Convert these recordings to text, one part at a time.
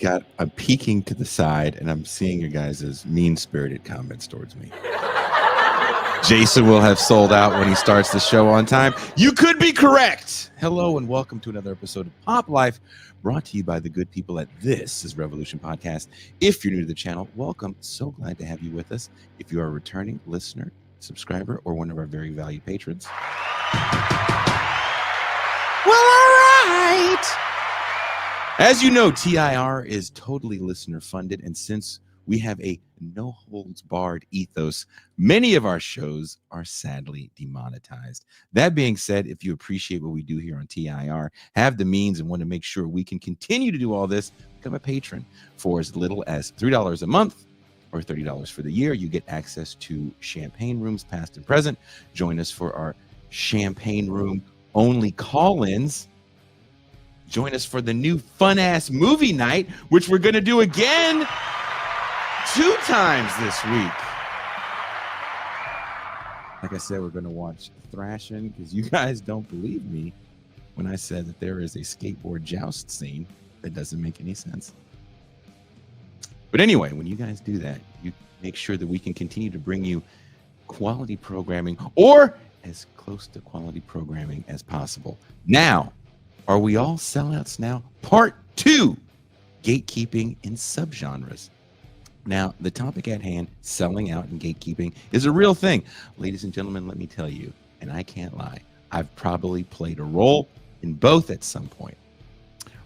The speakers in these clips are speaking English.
I'm peeking to the side and I'm seeing your guys' mean-spirited comments towards me. Jason will have sold out when he starts the show on time. You could be correct. Hello and welcome to another episode of Pop Life, brought to you by the good people at This is Revolution Podcast. If you're new to the channel, welcome. So glad to have you with us. If you are a returning listener, subscriber, or one of our very valued patrons, well, all right. As you know, TIR is totally listener funded, and since we have a no holds barred ethos, many of our shows are sadly demonetized. That being said, if you appreciate what we do here on TIR, have the means and want to make sure we can continue to do all this, become a patron for as little as $3 a month or $30 for the year. You get access to champagne rooms past and present. Join us for our champagne room only call-ins. Join us for the new fun-ass movie night, which we're going to do again 2 times this week. Like I said, we're going to watch Thrashing because you guys don't believe me when I said that there is a skateboard joust scene that doesn't make any sense. But anyway, when you guys do that, you make sure that we can continue to bring you quality programming, or as close to quality programming as possible. Now, are we all sellouts now? Part 2, gatekeeping in subgenres. Now, the topic at hand, selling out and gatekeeping, is a real thing. Ladies and gentlemen, let me tell you, and I can't lie, I've probably played a role in both at some point.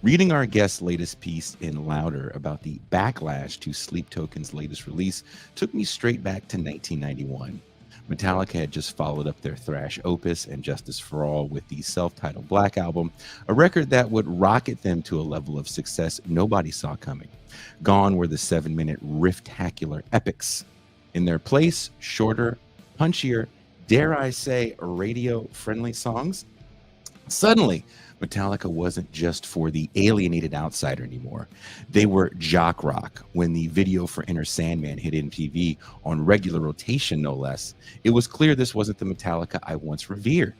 Reading our guest's latest piece in Louder about the backlash to Sleep Token's latest release took me straight back to 1991. Metallica had just followed up their thrash opus and Justice for All with the self-titled Black Album, a record that would rocket them to a level of success nobody saw coming. Gone were the 7-minute riff-tacular epics. In their place, shorter, punchier, dare I say, radio-friendly songs. Suddenly, Metallica wasn't just for the alienated outsider anymore. They were jock rock. When the video for Enter Sandman hit MTV on regular rotation, no less, it was clear this wasn't the Metallica I once revered.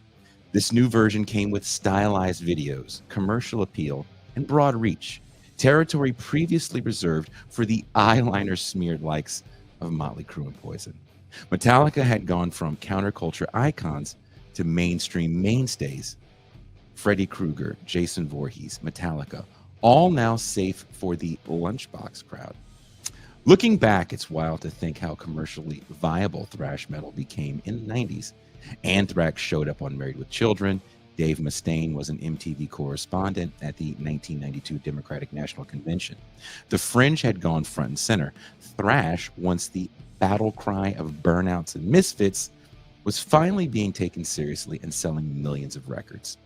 This new version came with stylized videos, commercial appeal, and broad reach, territory previously reserved for the eyeliner smeared likes of Motley Crue and Poison. Metallica had gone from counterculture icons to mainstream mainstays. Freddy Krueger, Jason Voorhees, Metallica, all now safe for the lunchbox crowd. Looking back, it's wild to think how commercially viable thrash metal became in the 90s. Anthrax showed up on Married with Children. Dave Mustaine was an MTV correspondent at the 1992 Democratic National Convention. The Fringe had gone front and center. Thrash, once the battle cry of burnouts and misfits, was finally being taken seriously and selling millions of records.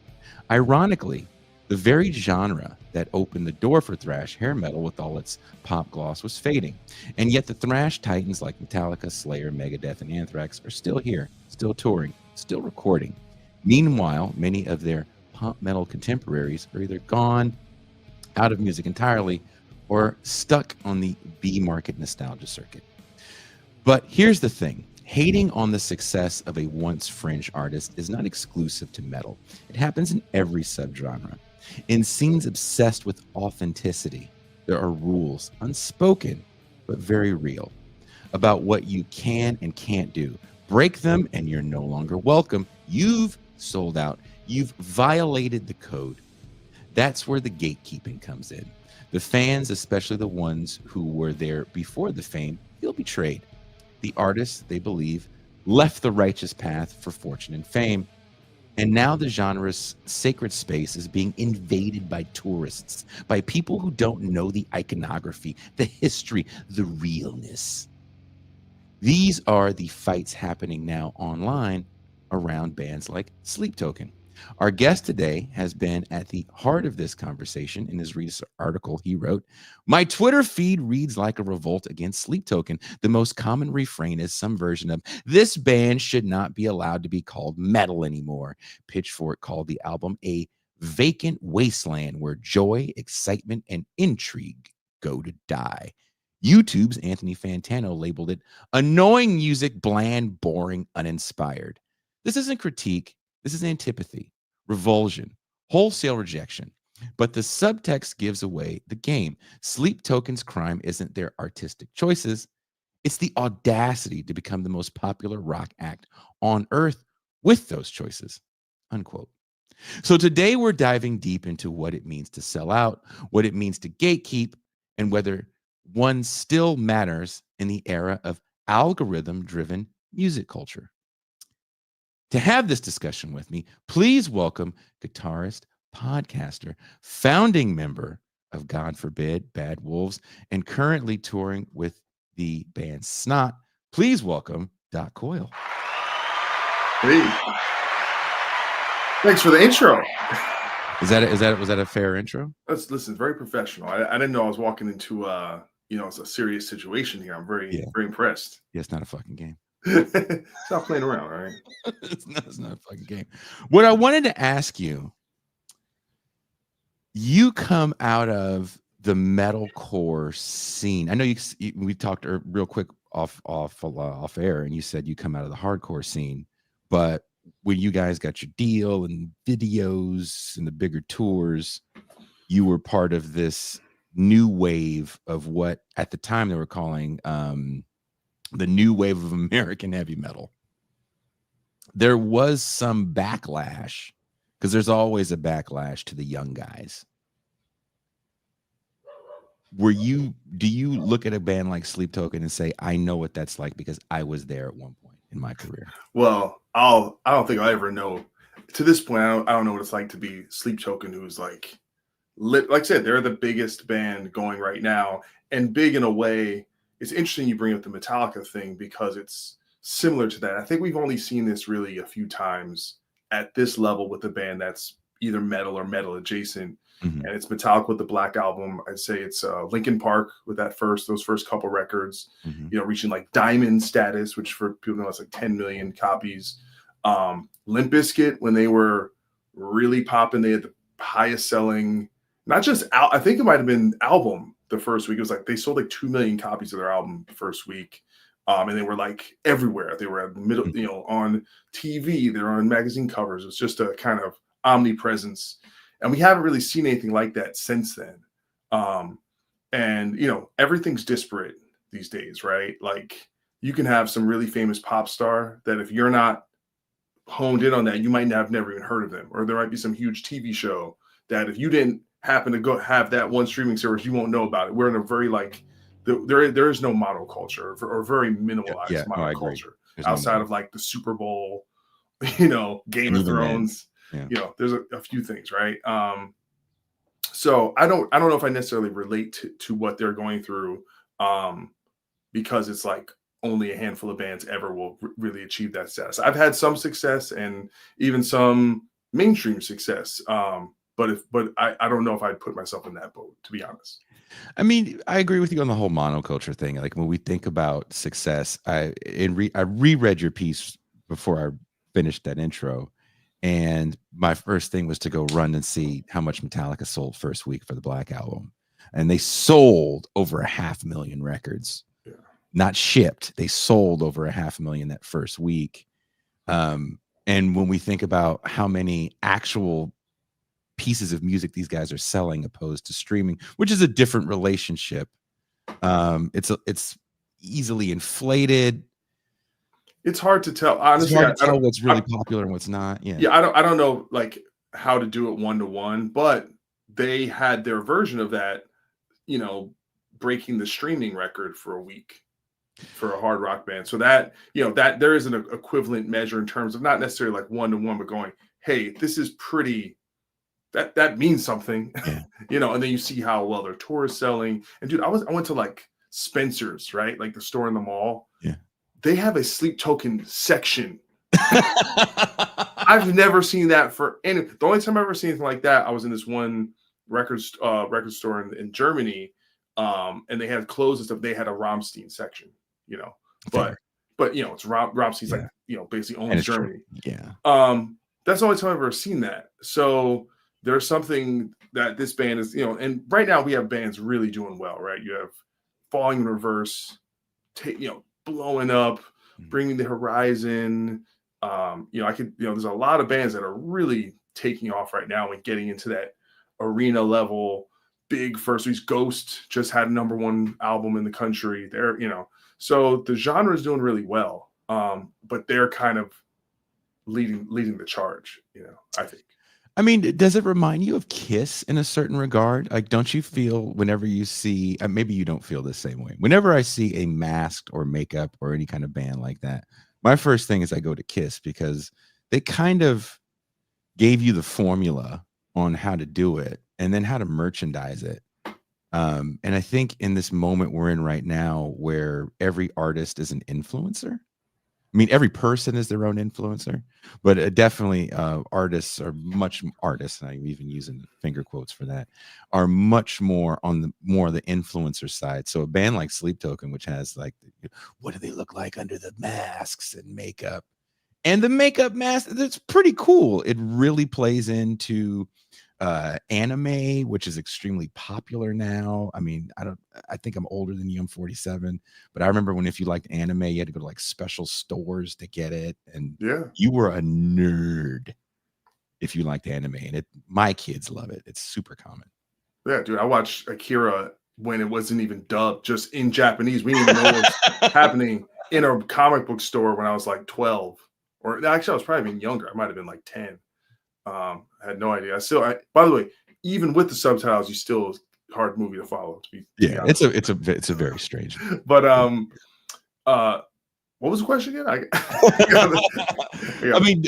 Ironically, the very genre that opened the door for thrash hair metal with all its pop gloss was fading. And yet the thrash titans like Metallica, Slayer, Megadeth, and Anthrax are still here, still touring, still recording. Meanwhile, many of their pop metal contemporaries are either gone, out of music entirely, or stuck on the B-market nostalgia circuit. But here's the thing. Hating on the success of a once fringe artist is not exclusive to metal. It happens in every subgenre. In scenes obsessed with authenticity, there are rules, unspoken, but very real, about what you can and can't do. Break them and you're no longer welcome. You've sold out. You've violated the code. That's where the gatekeeping comes in. The fans, especially the ones who were there before the fame, feel betrayed. The artists, they believe, left the righteous path for fortune and fame. And now the genre's sacred space is being invaded by tourists, by people who don't know the iconography, the history, the realness. These are the fights happening now online around bands like Sleep Token. Our guest today has been at the heart of this conversation. In his recent article, he wrote, "My Twitter feed reads like a revolt against Sleep Token. The most common refrain is some version of, 'This band should not be allowed to be called metal anymore.' Pitchfork called the album a vacant wasteland where joy, excitement, and intrigue go to die. YouTube's Anthony Fantano labeled it annoying music, bland, boring, uninspired. This isn't critique. This is antipathy, revulsion, wholesale rejection. But the subtext gives away the game. Sleep Token's crime isn't their artistic choices, it's the audacity to become the most popular rock act on earth with those choices. Unquote. So today we're diving deep into what it means to sell out, what it means to gatekeep, and whether one still matters in the era of algorithm-driven music culture. To have this discussion with me, please welcome guitarist, podcaster, founding member of God Forbid Bad Wolves, and currently touring with the band Snot. Please welcome Doc Coyle. Hey. Thanks for the intro. Was that a fair intro? Listen, very professional. I didn't know I was walking into it's a serious situation here. I'm very impressed. Yeah, it's not a fucking game. Stop playing around, all right? It's not a fucking game. What I wanted to ask you, you come out of the metalcore scene. I know we talked real quick off air, and you said you come out of the hardcore scene, but when you guys got your deal and videos and the bigger tours, you were part of this new wave of what at the time they were calling the new wave of American heavy metal. There was some backlash, because there's always a backlash to the young guys. Do you look at a band like Sleep Token and say, I know what that's like because I was there at one point in my career? Well, I don't think I'll ever know. To this point, I don't know what it's like to be Sleep Token, who's like I said, they're the biggest band going right now, and big in a way. It's interesting you bring up the Metallica thing because it's similar to that. I think we've only seen this really a few times at this level with a band that's either metal or metal adjacent. Mm-hmm. And it's Metallica with the Black Album. I'd say it's Linkin Park with those first couple records, Mm-hmm. Reaching like diamond status, which for people know it's like 10 million copies. Limp Bizkit, when they were really popping, they had the highest selling, not just I think it might have been album the first week. It was like they sold like 2 million copies of their album the first week. And they were like everywhere. They were at the middle, on TV, they're on magazine covers. It's just a kind of omnipresence. And we haven't really seen anything like that since then. And everything's disparate these days, right? Like you can have some really famous pop star that if you're not honed in on that, you might have never even heard of them. Or there might be some huge TV show that if you didn't happen to go have that one streaming service, you won't know about it. We're in a very there is no model culture or very minimalized model culture outside of like the Super Bowl, Game of Thrones. There's a few things, right? So I don't know if I necessarily relate to what they're going through, because it's like only a handful of bands ever will really achieve that status. I've had some success and even some mainstream success, but I don't know if I'd put myself in that boat, to be honest. I mean, I agree with you on the whole monoculture thing. Like when we think about success, I reread your piece before I finished that intro, and my first thing was to go run and see how much Metallica sold first week for the Black Album, and they sold over 500,000 records. Yeah. Not shipped. They sold over 500,000 that first week. And when we think about how many actual pieces of music these guys are selling opposed to streaming, which is a different relationship, it's easily inflated. It's hard to tell, honestly. It's hard to tell what's really popular and what's not. I don't know like how to do it one-to-one, but they had their version of that, breaking the streaming record for a week for a hard rock band. So that that there is an equivalent measure in terms of not necessarily like one-to-one, but going, hey, this is pretty, that means something. Yeah. And then you see how well their tour is selling. And dude, I went to like Spencer's, right? Like the store in the mall. Yeah. They have a Sleep Token section. I've never seen that for any. The only time I've ever seen anything like that, I was in this one record store in Germany, and they had clothes and stuff. They had a Rammstein section, but it's Rammstein's like basically owns Germany. True. Yeah. That's the only time I've ever seen that. So there's something that this band is, and right now we have bands really doing well, right? You have Falling in Reverse, blowing up, Bringing the Horizon. There's a lot of bands that are really taking off right now and getting into that arena level, big first release. Ghost just had a #1 album in the country. They're, so the genre is doing really well. But they're kind of leading the charge, I think. I mean, does it remind you of Kiss in a certain regard? Like, don't you feel whenever you see, maybe you don't feel the same way. Whenever I see a masked or makeup or any kind of band like that, my first thing is I go to Kiss because they kind of gave you the formula on how to do it and then how to merchandise it. And I think in this moment we're in right now where every artist is an influencer. I mean, every person is their own influencer, but definitely artists, and I'm even using finger quotes for that, are much more on the influencer side. So a band like Sleep Token, which has like, what do they look like under the masks and makeup? And the makeup mask, that's pretty cool. It really plays into anime, which is extremely popular now. I mean, I think I'm older than you. I'm 47, but I remember if you liked anime, you had to go to like special stores to get it, and you were a nerd if you liked anime. And my kids love it. It's super common. Yeah, dude, I watched Akira when it wasn't even dubbed, just in Japanese. We didn't even know what was happening in a comic book store when I was like 12, or actually I was probably even younger. I might have been like 10. I had no idea. By the way, even with the subtitles, hard movie to follow. To be honest. It's a very strange. But what was the question again? I mean,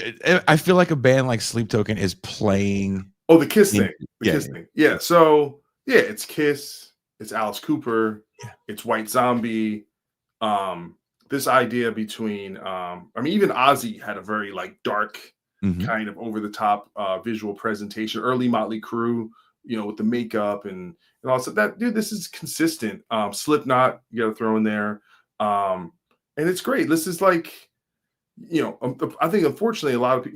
I feel like a band like Sleep Token is playing. Oh, the Kiss thing. Kiss thing. Yeah. So it's Kiss. It's Alice Cooper. Yeah. It's White Zombie. This idea between, even Ozzy had a very like dark. Mm-hmm. Kind of over the top visual presentation, early Motley Crue, with the makeup and all. So that, dude, this is consistent. Slipknot, you got to throw in there, and it's great. This is like, I think unfortunately a lot of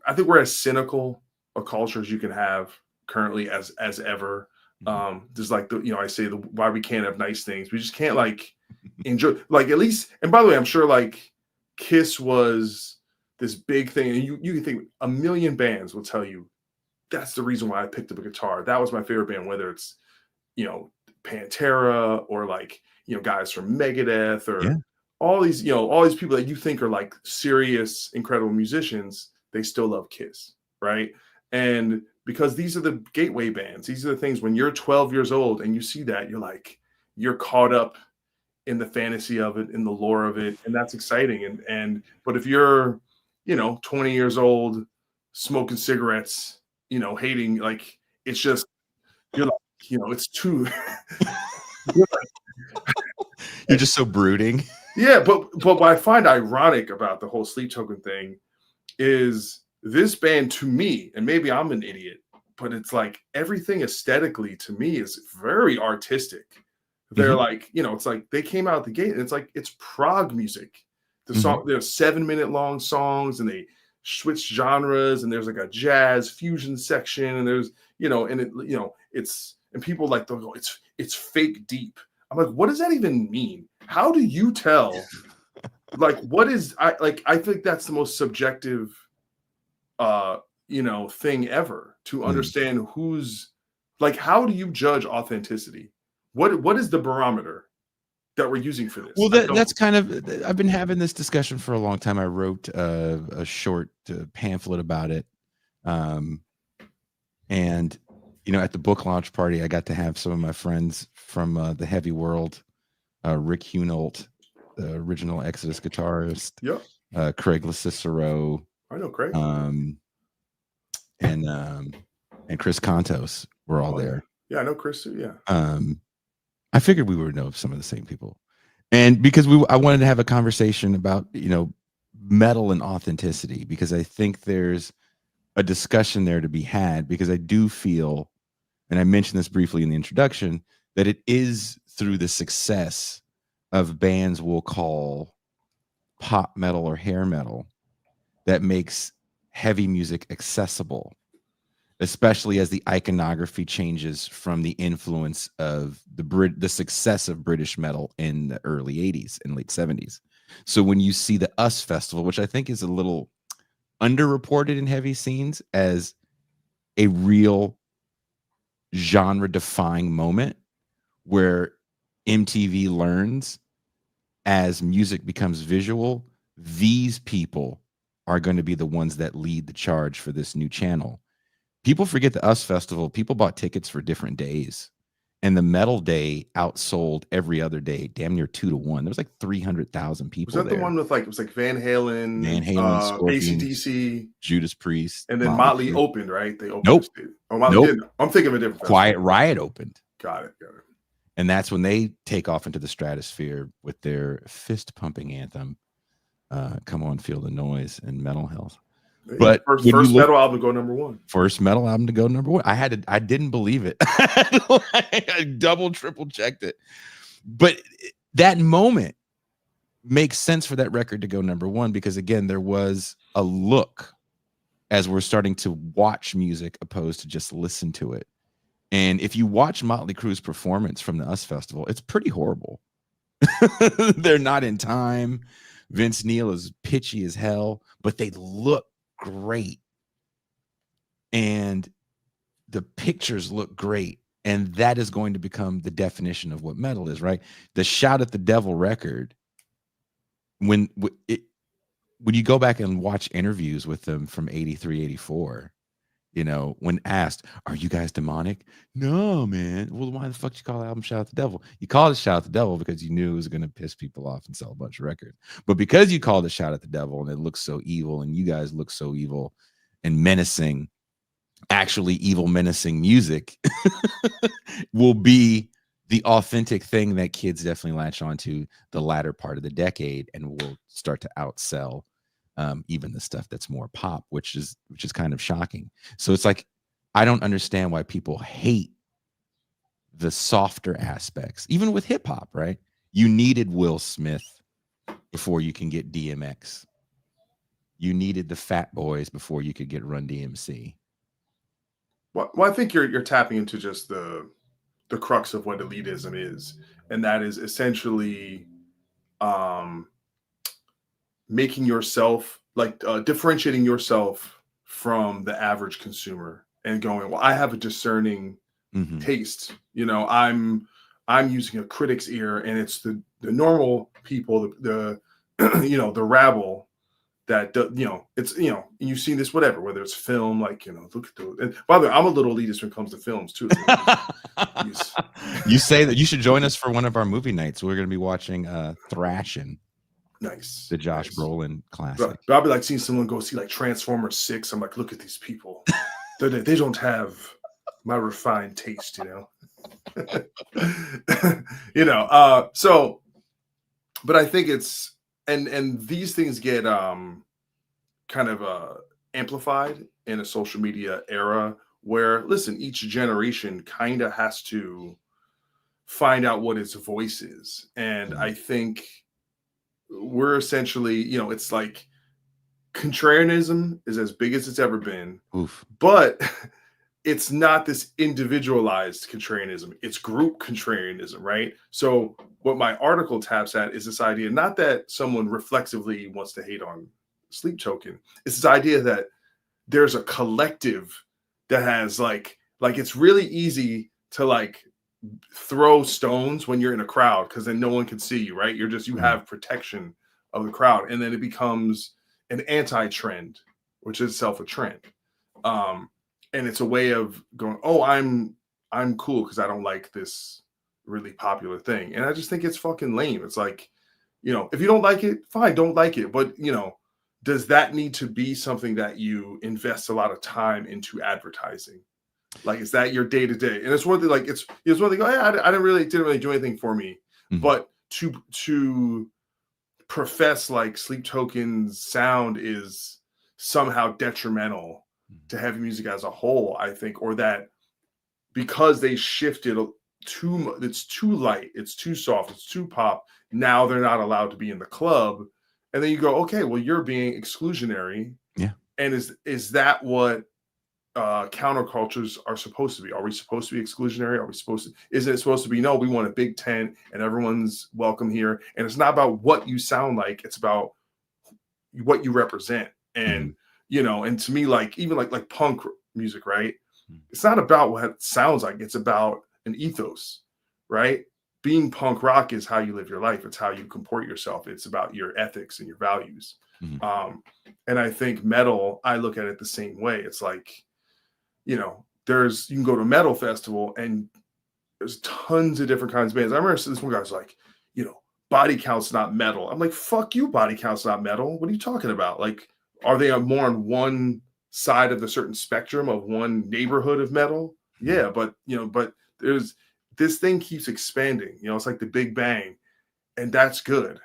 I think we're as cynical a culture as you can have currently as ever. There's like I say why we can't have nice things. We just can't like enjoy, like, at least. And by the way, I'm sure like Kiss was this big thing, and you can think a million bands will tell you that's the reason why I picked up a guitar. That was my favorite band, whether it's Pantera or like guys from Megadeth or all these people that you think are like serious, incredible musicians. They still love Kiss, right? And because these are the gateway bands, these are the things when you're 12 years old and you see that, you're caught up in the fantasy of it, in the lore of it, and that's exciting. But if you're 20 years old, smoking cigarettes, hating, like, it's just, you're like, it's too. You're just so brooding. Yeah, but what I find ironic about the whole Sleep Token thing is this band, to me, and maybe I'm an idiot, but it's like everything aesthetically to me is very artistic. They're like, it's like they came out the gate and it's prog music. The song, there's 7-minute long songs, and they switch genres, and there's like a jazz fusion section, and there's, and people like, they'll go, it's fake deep. I'm like, what does that even mean? How do you tell? Like, what is, I think that's the most subjective, thing ever, to understand who's, like, how do you judge authenticity? What is the barometer that we're using for this? Well, that's kind of, I've been having this discussion for a long time. I wrote a short pamphlet about it. And, at the book launch party, I got to have some of my friends from the heavy world, Rick Hunolt, the original Exodus guitarist, Craig LaCicero. I know Craig. And Chris Contos were all there. Yeah, I know Chris too, yeah. I figured we would know some of the same people, and because I wanted to have a conversation about metal and authenticity, because I think there's a discussion there to be had, because I do feel, and I mentioned this briefly in the introduction, that it is through the success of bands we'll call pop metal or hair metal that makes heavy music accessible, especially as the iconography changes from the influence of the success of British metal in the early 80s and late 70s. So when you see the US Festival, which I think is a little underreported in heavy scenes, as a real genre defying moment where MTV learns as music becomes visual, these people are going to be the ones that lead the charge for this new channel. People forget the US Festival. People bought tickets for different days. And the metal day outsold every other day, damn near 2-1. There was like 300,000 people Was that there. the one with like, it was like Van Van Halen, Halen, Scorpions, AC/DC, Judas Priest, and then Motley Motley Crue. opened, right? They opened the Nope. stage. Oh, Motley Nope. didn't. I'm thinking of a different Quiet festival. Riot opened. Got it. And that's when they take off into the stratosphere with their fist pumping anthem, Come On Feel the Noise, and Mental Health. But first metal album to go number one. First metal album to go number one. I didn't believe it. I double, triple checked it. But that moment makes sense for that record to go number one, because again, there was a look as we're starting to watch music opposed to just listen to it. And if you watch Motley Crue's performance from the US Festival, it's pretty horrible. They're not in time. Vince Neil is pitchy as hell, but they look great. And the pictures look great. And that is going to become the definition of what metal is, right? The Shout at the Devil record, when you go back and watch interviews with them from 83, 84, you know, when asked, are you guys demonic? No, man. Well, why the fuck did you call the album Shout at the Devil? You called it Shout at the Devil because you knew it was going to piss people off and sell a bunch of records. But because you called it Shout at the Devil and it looks so evil and you guys look so evil and menacing, actually evil, menacing music will be the authentic thing that kids definitely latch onto the latter part of the decade and will start to outsell even the stuff that's more pop, which is kind of shocking. So it's like, I don't understand why people hate the softer aspects, even with hip hop, right? You needed Will Smith before you can get DMX. You needed the Fat Boys before you could get Run DMC. Well, I think you're tapping into just the crux of what elitism is, and that is essentially making yourself like differentiating yourself from the average consumer and going, well, I have a discerning taste. You know, I'm using a critic's ear, and it's the normal people, the you know, the rabble that it's, you know, you've seen this, whether it's film, like, you know, look at the, and by the way, I'm a little elitist when it comes to films too. You say that you should join us for one of our movie nights. We're going to be watching Thrashing. Nice. The Josh Brolin classic. But I'll be like seeing someone go see like Transformers 6. I'm like, look at these people. They don't have my refined taste, you know. You know, so, but I think it's, and these things get kind of amplified in a social media era where, listen, each generation kind of has to find out what its voice is. And I think we're essentially, you know, it's like contrarianism is as big as it's ever been. Oof. But it's not this individualized contrarianism. It's group contrarianism, right? So what my article taps at is this idea, not that someone reflexively wants to hate on Sleep Token. It's this idea that there's a collective that has like it's really easy to like throw stones when you're in a crowd because then no one can see you, right? You have protection of the crowd, and then it becomes an anti-trend, which is itself a trend. And it's a way of going, oh, I'm cool because I don't like this really popular thing. And I just think it's fucking lame. It's like, you know, if you don't like it, fine, don't like it. But, you know, does that need to be something that you invest a lot of time into advertising? Like, is that your day to day? And it's one thing, like, it's one thing, oh, yeah, I didn't really do anything for me. Mm-hmm. But to profess like Sleep Token's sound is somehow detrimental to heavy music as a whole, I think, or that because they shifted too much, it's too light, it's too soft, it's too pop, now they're not allowed to be in the club. And then you go, okay, well, you're being exclusionary. Yeah. And is that what countercultures are supposed to be? Are we supposed to be exclusionary? Is it supposed to be, no, we want a big tent and everyone's welcome here? And it's not about what you sound like, it's about what you represent. And you know, and to me, like even like punk music, right? It's not about what it sounds like. It's about an ethos, right? Being punk rock is how you live your life. It's how you comport yourself. It's about your ethics and your values. And I think metal, I look at it the same way. It's like, you can go to a metal festival and there's tons of different kinds of bands. I remember this one guy was like, Body Count's not metal. I'm like, fuck you, Body Count's not metal. What are you talking about? Like, are they more on one side of the certain spectrum of one neighborhood of metal? Yeah, but there's this thing keeps expanding. It's like the Big Bang, and that's good.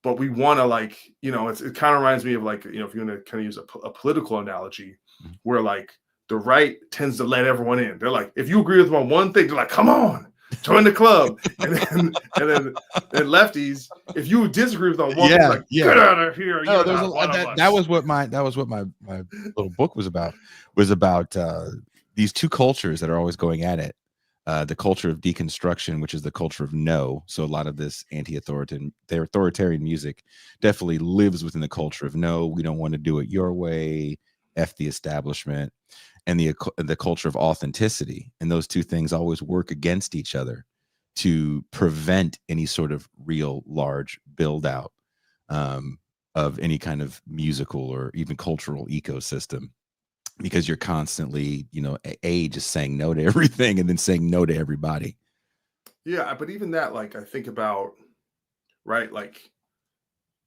But we want to it kind of reminds me of if you want to kind of use a political analogy, where like the right tends to let everyone in. They're like, if you agree with them on one thing, they're like, come on, join the club. And then lefties, if you disagree with them on one thing, like, get out of here. No, that was what my little book was about. These two cultures that are always going at it. The culture of deconstruction, which is the culture of no. So a lot of this authoritarian music definitely lives within the culture of no. We don't want to do it your way. F the establishment. And the culture of authenticity. And those two things always work against each other to prevent any sort of real large build out of any kind of musical or even cultural ecosystem, because you're constantly, just saying no to everything and then saying no to everybody. Yeah, but even that, I think about, right,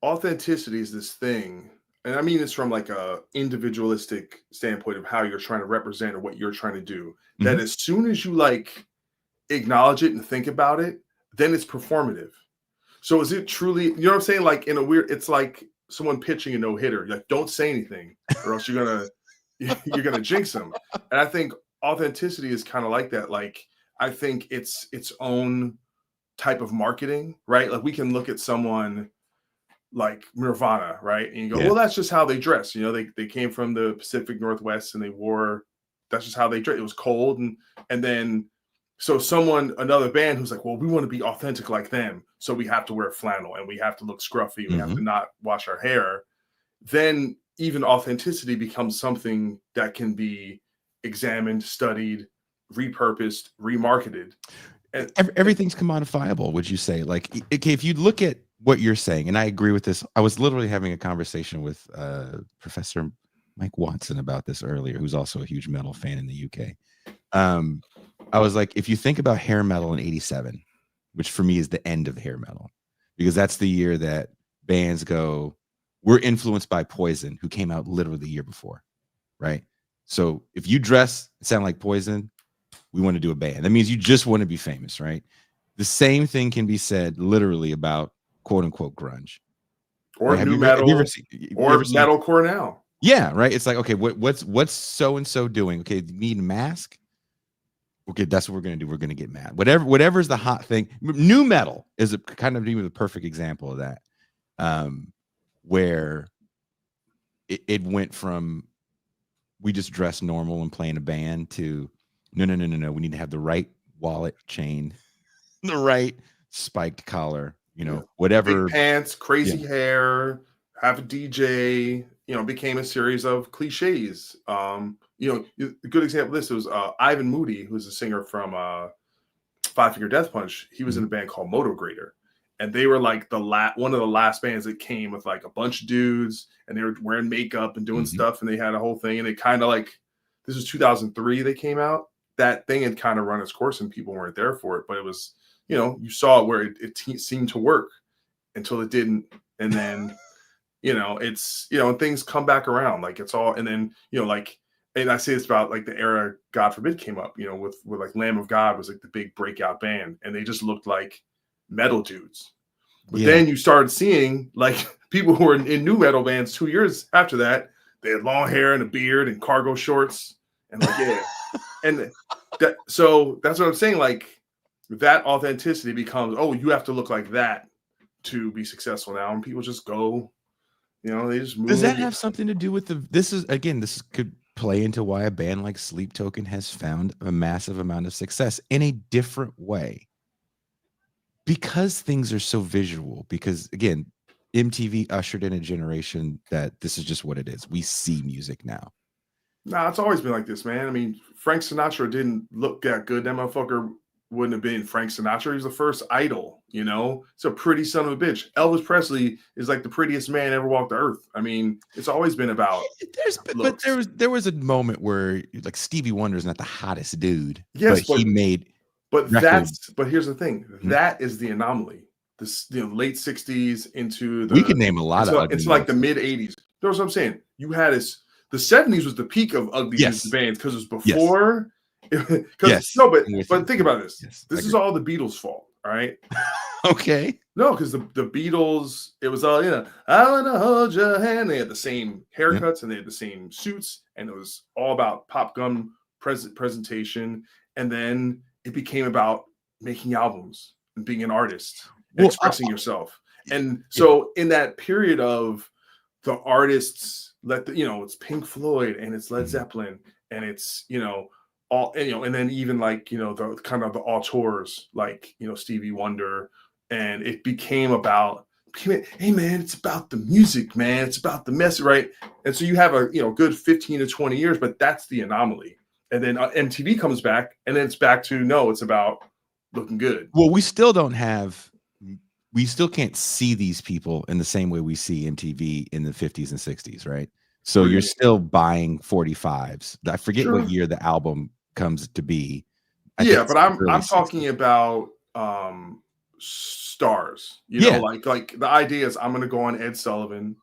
authenticity is this thing. And I mean, it's from a individualistic standpoint of how you're trying to represent or what you're trying to do. That as soon as you acknowledge it and think about it, then it's performative. So is it truly, you know what I'm saying? In a weird, it's like someone pitching a no-hitter. Like, don't say anything or else you're gonna jinx them. And I think authenticity is kind of like that. I think it's its own type of marketing, right? Like, we can look at someone like Nirvana, right? And you go, well, that's just how they dress. They came from the Pacific Northwest and that's just how they dress. It was cold. And then, so another band who's like, well, we want to be authentic like them. So we have to wear flannel and we have to look scruffy. And we have to not wash our hair. Then even authenticity becomes something that can be examined, studied, repurposed, remarketed. And everything's commodifiable, would you say? Okay, if you look at what you're saying, and I agree with this. I was literally having a conversation with Professor Mike Watson about this earlier, who's also a huge metal fan in the UK. I was like, if you think about hair metal in '87, which for me is the end of hair metal, because that's the year that bands go, we're influenced by Poison, who came out literally the year before, right? So if you dress and sound like Poison, we want to do a band. That means you just want to be famous, right? The same thing can be said literally about quote unquote grunge, or right? new metal, or metalcore now. Yeah, right. It's like, okay, what's so and so doing? Okay, you need a mask. Okay, that's what we're gonna do. We're gonna get mad. Whatever's the hot thing. New metal is a kind of even the perfect example of that, where it went from we just dress normal and play in a band to no. We need to have the right wallet chain, the right spiked collar. Whatever. Big pants, crazy hair, have a DJ, became a series of cliches. A good example of this was Ivan Moody, who's a singer from Five Finger Death Punch. He was in a band called Motograder. And they were like one of the last bands that came with a bunch of dudes, and they were wearing makeup and doing stuff, and they had a whole thing. And they kind of this was 2003 they came out. That thing had kind of run its course and people weren't there for it, but it was, you saw it where it seemed to work until it didn't. And then, it's, and things come back around. It's all, and then, and I say this about the era God Forbid came up, with Lamb of God was the big breakout band, and they just looked like metal dudes. But then you started seeing people who were in new metal bands 2 years after that, they had long hair and a beard and cargo shorts and and so that's what I'm saying. That authenticity becomes, oh, you have to look like that to be successful now, and people just go, they just move. Does that have something to do with this could play into why a band like Sleep Token has found a massive amount of success in a different way? Because things are so visual, because again, MTV ushered in a generation that this is just what it is. We see music now. Nah, it's always been like this, man. I mean, Frank Sinatra didn't look that good. That motherfucker wouldn't have been Frank Sinatra. He was the first idol, you know? It's a pretty son of a bitch. Elvis Presley is like the prettiest man ever walked the earth. I mean, it's always been about But looks. there was a moment where like Stevie Wonder's not the hottest dude, Yes, but he made records. but here's the thing. Mhm. That is the anomaly. This, you know, late 60s into We could name a lot of ugly into like the motherfuckers. mid 80s. That's what I'm saying. You had this, the 70s was the peak of ugly dudes Yes. bands because it was Yes. before. Because Yes. no, I'm with but you. think about this. Yes. This is all the Beatles' fault. All right. Okay. No, because the Beatles, it was all, you know, I want to hold your hand. They had the same Yeah. haircuts and they had the same suits, and it was all about pop gum presentation. And then it became about making albums and being an artist, and Well, expressing yourself. And yeah. so in that period of the artists, you know, it's Pink Floyd and it's Led Zeppelin and it's, you know, all, and, you know, and then even like, you know, the kind of the auteurs like, you know, Stevie Wonder, and it became about, hey man, it's about the music, man, it's about the message, right? And so you have a, you know, good 15 to 20 years, but that's the anomaly. And then MTV comes back, and then it's back to, no, it's about looking good. Well, we still don't have, we still can't see these people in the same way we see MTV in the 50s and 60s, right? So you're still buying 45s. I forget what Sure. year the album comes to be. I think Yeah, it's but the early I'm 60s. talking about stars. You know, Yeah. like the idea is I'm gonna go on Ed Sullivan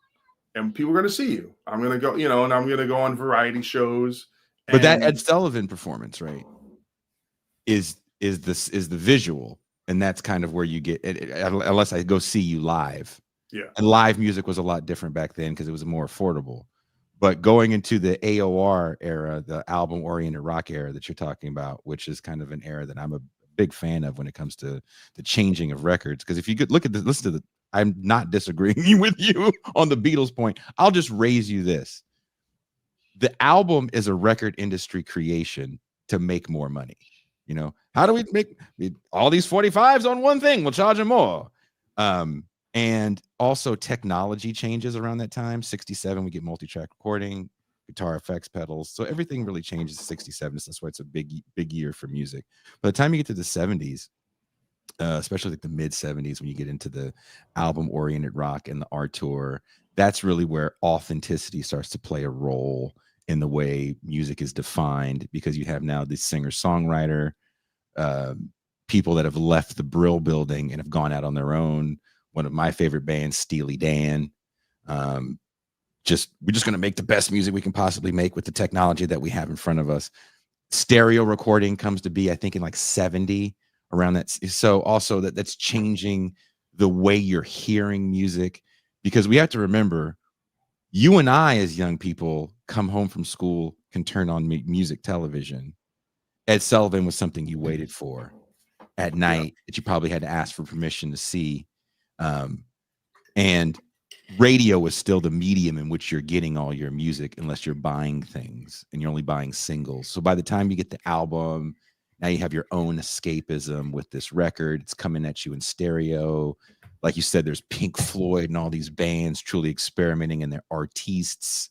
and people are gonna see you. I'm gonna go, you know, and I'm gonna go on variety shows. But that Ed And Sullivan performance, right, is the visual, and that's kind of where you get it, unless I go see you live. yeah, And live music was a lot different back then because it was more affordable. But going into the AOR era, the album oriented rock era that you're talking about, which is kind of an era that I'm a big fan of when it comes to the changing of records. Because if you could look at this, listen to the, I'm not disagreeing with you on the Beatles point. I'll just raise you this. The album is a record industry creation to make more money. You know, how do we make all these 45s on one thing? We'll charge them more. And also technology changes around that time. 67, we get multi-track recording, guitar effects, pedals. So everything really changes 67. So that's why it's a big year for music. By the time you get to the 70s, especially like the mid 70s, when you get into the album oriented rock and the art tour, that's really where authenticity starts to play a role in the way music is defined, because you have now the singer songwriter, people that have left the Brill building and have gone out on their own. One of my favorite bands, Steely Dan. We're just going to make the best music we can possibly make with the technology that we have in front of us. Stereo recording comes to be, I think, in like 70, around that. So also that's changing the way you're hearing music, because we have to remember, you and I as young people come home from school, can turn on music television. Ed Sullivan was something you waited for at night, that you probably had to ask for permission to see. And radio is still the medium in which you're getting all your music, unless you're buying things and you're only buying singles. So by the time you get the album, now you have your own escapism with this record. It's coming at you in stereo. Like you said, there's Pink Floyd and all these bands truly experimenting in their artistes.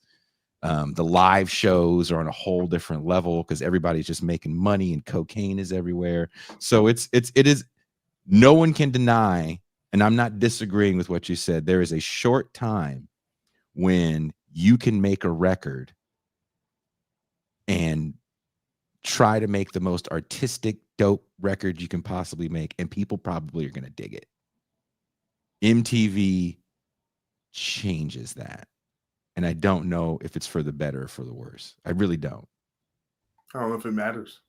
The live shows are on a whole different level because everybody's just making money and cocaine is everywhere. So it is, no one can deny, and I'm not disagreeing with what you said, there is a short time when you can make a record and try to make the most artistic, dope record you can possibly make, and people probably are going to dig it. MTV changes that. And I don't know if it's for the better or for the worse. I really don't. I don't know if it matters.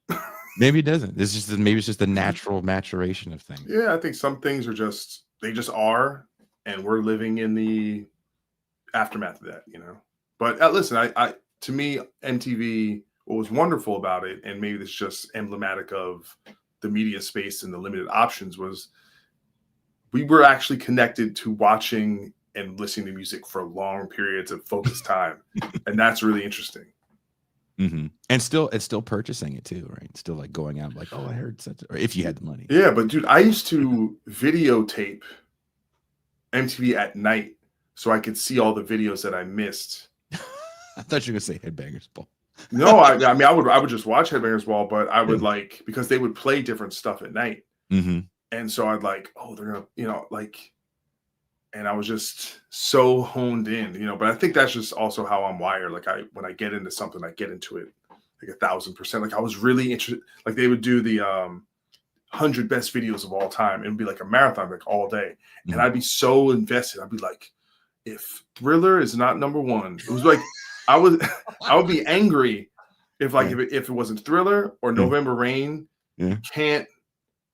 Maybe it doesn't. Maybe it's just the natural maturation of things. Yeah, I think some things are just, they just are, and we're living in the aftermath of that, you know. But listen, I to me, MTV, what was wonderful about it, and maybe this is just emblematic of the media space and the limited options, was we were actually connected to watching and listening to music for long periods of focused time. And that's really interesting. Mm-hmm. And still purchasing it too, right? Still like going out like, oh, I heard such, or if you had the money. Yeah, but dude, I used to videotape MTV at night so I could see all the videos that I missed. I thought you were gonna say Headbangers Ball. No, I mean, I would just watch Headbangers Ball, but I would Yeah. like, because they would play different stuff at night. Mm-hmm. And so I'd like, oh, they're gonna, like, and I was just so honed in, but I think that's just also how I'm wired. Like, when I get into something, I get into it like 1,000%. Like, I was really interested. Like, they would do the 100 best videos of all time. It'd be like a marathon, like all day. Mm-hmm. And I'd be so invested. I'd be like, if Thriller is not number one, it was like, I would be angry if it wasn't Thriller or November Rain. Yeah. Can't,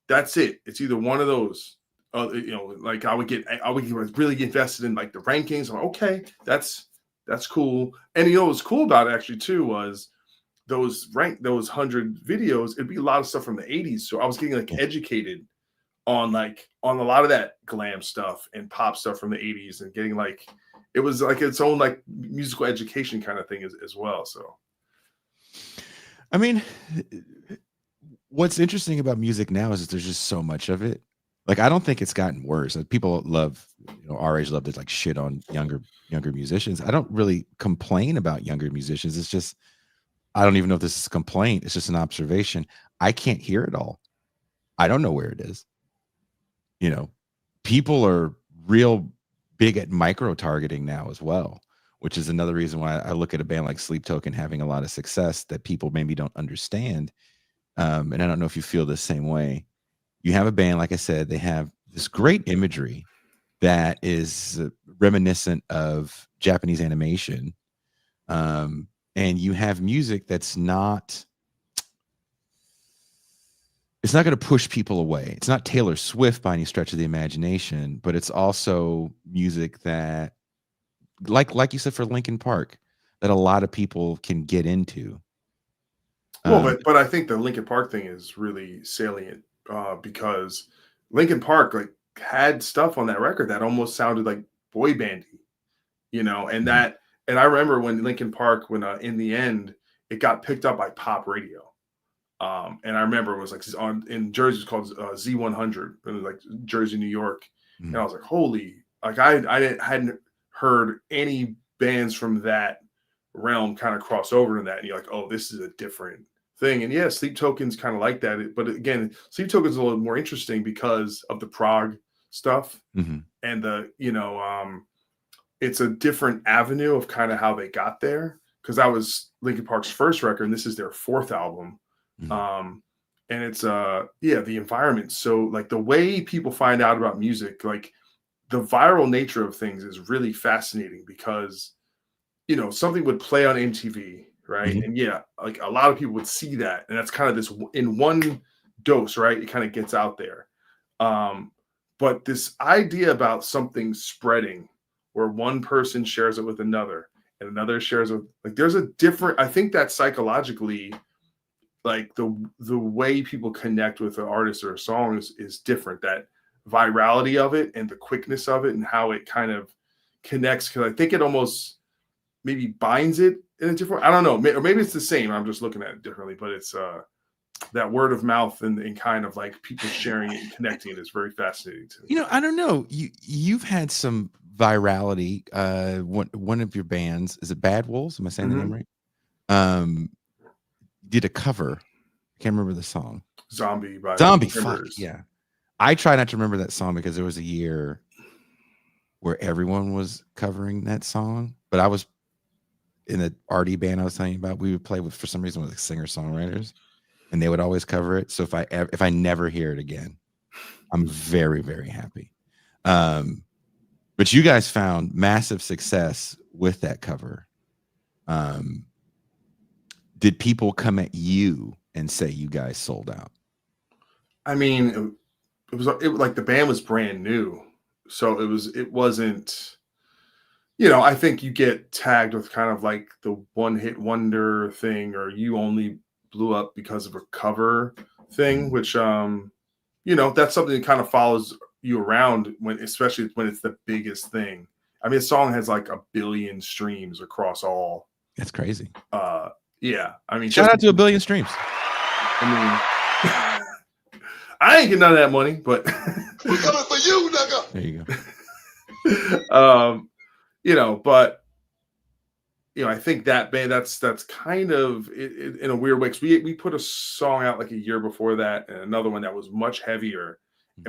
that's it. It's either one of those. Like I would get really invested in like the rankings. I'm like, okay, that's cool. And what's cool about it actually too was those 100 videos. It'd be a lot of stuff from the 80s. So I was getting like educated on a lot of that glam stuff and pop stuff from the 80s, and getting like, it was like its own like musical education kind of thing as well. So, I mean, what's interesting about music now is that there's just so much of it. Like, I don't think it's gotten worse. Like, people love, our age love to like shit on younger musicians. I don't really complain about younger musicians. It's just, I don't even know if this is a complaint. It's just an observation. I can't hear it all. I don't know where it is. People are real big at micro targeting now as well, which is another reason why I look at a band like Sleep Token having a lot of success that people maybe don't understand. And I don't know if you feel the same way. You have a band, like I said, they have this great imagery that is reminiscent of Japanese animation. And you have music that's not, it's not going to push people away. It's not Taylor Swift by any stretch of the imagination, but it's also music that, like you said, for Linkin Park, that a lot of people can get into. Well, but I think the Linkin Park thing is really salient because Linkin Park like had stuff on that record that almost sounded like boy bandy, and I remember when Linkin Park, when in the end it got picked up by pop radio, and I remember it was like in Jersey, it's called Z100, it was like Jersey, New York, and I was like, holy, like I hadn't heard any bands from that realm kind of cross over to that, and you're like, oh, this is a different thing. And yeah, Sleep Token's kind of like that, but again, Sleep Token's a little more interesting because of the prog stuff, and the it's a different avenue of kind of how they got there, because that was Linkin Park's first record and this is their fourth album. And it's the environment, so like the way people find out about music, like the viral nature of things is really fascinating, because something would play on MTV, right? And like a lot of people would see that, and that's kind of this in one dose, right? It kind of gets out there. But this idea about something spreading, where one person shares it with another and another shares it, like there's a different, I think that psychologically, like the way people connect with an artist or a song is different. That virality of it and the quickness of it and how it kind of connects, because I think it almost maybe binds it in a different, I don't know, or maybe it's the same, I'm just looking at it differently, but it's that word of mouth and kind of like people sharing it and connecting it is very fascinating to me. I don't know, you've had some virality. One of your bands, is it Bad Wolves, am I saying the name right? Did a cover, I can't remember the song. Zombie by fuck yeah. I try not to remember that song because there was a year where everyone was covering that song, but I was in the RD band I was telling you about. We would play with, for some reason, with like singer-songwriters, and they would always cover it. So if I never hear it again, I'm very, very happy. But you guys found massive success with that cover. Did people come at you and say you guys sold out? I mean, it was like the band was brand new, so it wasn't. I think you get tagged with kind of like the one hit wonder thing, or you only blew up because of a cover thing, which that's something that kind of follows you around, especially when it's the biggest thing. I mean, a song has like 1 billion streams across all. That's crazy. Yeah, I mean, shout out to 1 billion streams. I mean, I ain't getting none of that money, but we're coming for you, nigga. There you go. But I think that band, that's kind of in a weird way, because we put a song out like a year before that, and another one that was much heavier,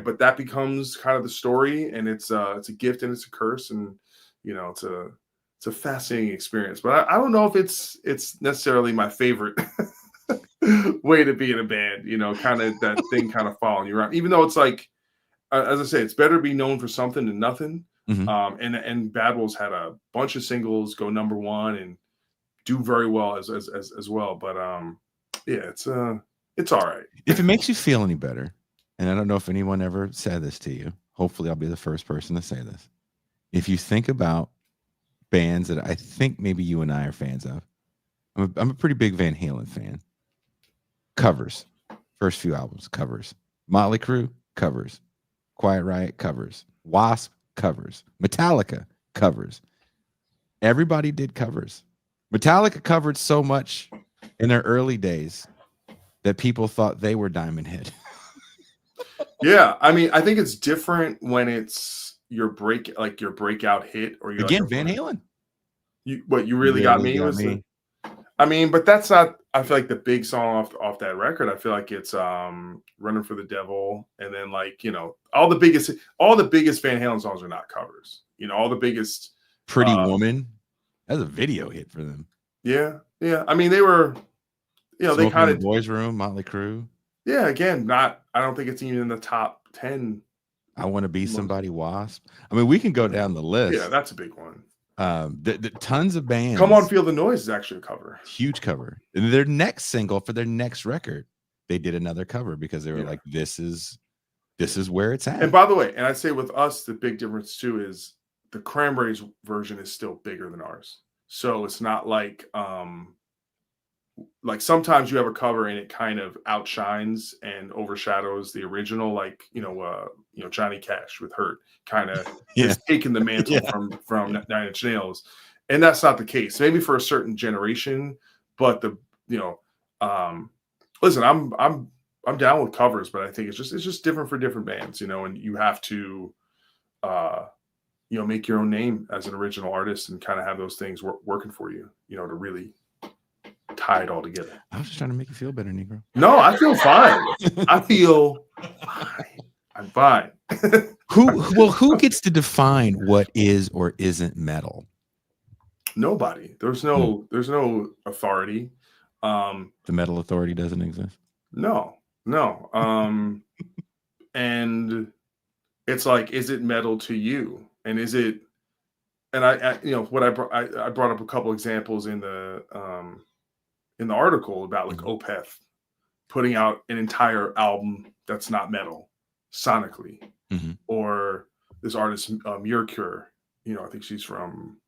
but that becomes kind of the story, and it's a gift and it's a curse, and it's a fascinating experience. But I don't know if it's necessarily my favorite way to be in a band. Kind of that thing kind of following you around, even though it's like, as I say, it's better to be known for something than nothing. And Bad Wolves had a bunch of singles go #1 and do very well as well. But yeah, it's all right. If it makes you feel any better, and I don't know if anyone ever said this to you, hopefully I'll be the first person to say this. If you think about bands that I think maybe you and I are fans of, I'm a pretty big Van Halen fan. Covers, first few albums, covers. Motley Crue, covers. Quiet Riot, covers. Wasp, covers. Metallica, covers. Everybody did covers. Metallica covered so much in their early days that people thought they were Diamond Head. Yeah, I mean, I think it's different when it's your breakout hit, or you're Again, like Van Halen. You really got me. I mean, but that's not. I feel like the big song off that record. I feel like it's "Running for the Devil," and then all the biggest Van Halen songs are not covers. All the biggest "Pretty Woman." That's a video hit for them. Yeah. I mean, they were, they kind of Boys Room, Motley Crue. Yeah, again, I don't think it's even in the top 10. I Want to Be Somebody, Wasp. I mean, we can go down the list. Yeah, that's a big one. The tons of bands. Come On, Feel the Noise is actually a cover. Huge cover. And their next single for their next record, they did another cover because they were like, this is where it's at. And by the way, and I'd say with us, the big difference too is the Cranberries version is still bigger than ours. So it's not like sometimes you have a cover and it kind of outshines and overshadows the original, Johnny Cash with Hurt kind of is taking the mantle from 9 Inch Nails, and that's not the case. Maybe for a certain generation, but listen, I'm down with covers, but I think it's just different for different bands, and you have to make your own name as an original artist and kind of have those things working for you, to really tie it all together. I was just trying to make you feel better, Negro. No, I feel fine. I feel fine. I'm fine. Who gets to define what is or isn't metal? Nobody. There's no authority. The metal authority doesn't exist. No. And it's like, is it metal to you? And is it? And I brought up a couple examples in the article about Opeth putting out an entire album that's not metal sonically, or this artist Murkur, I think she's from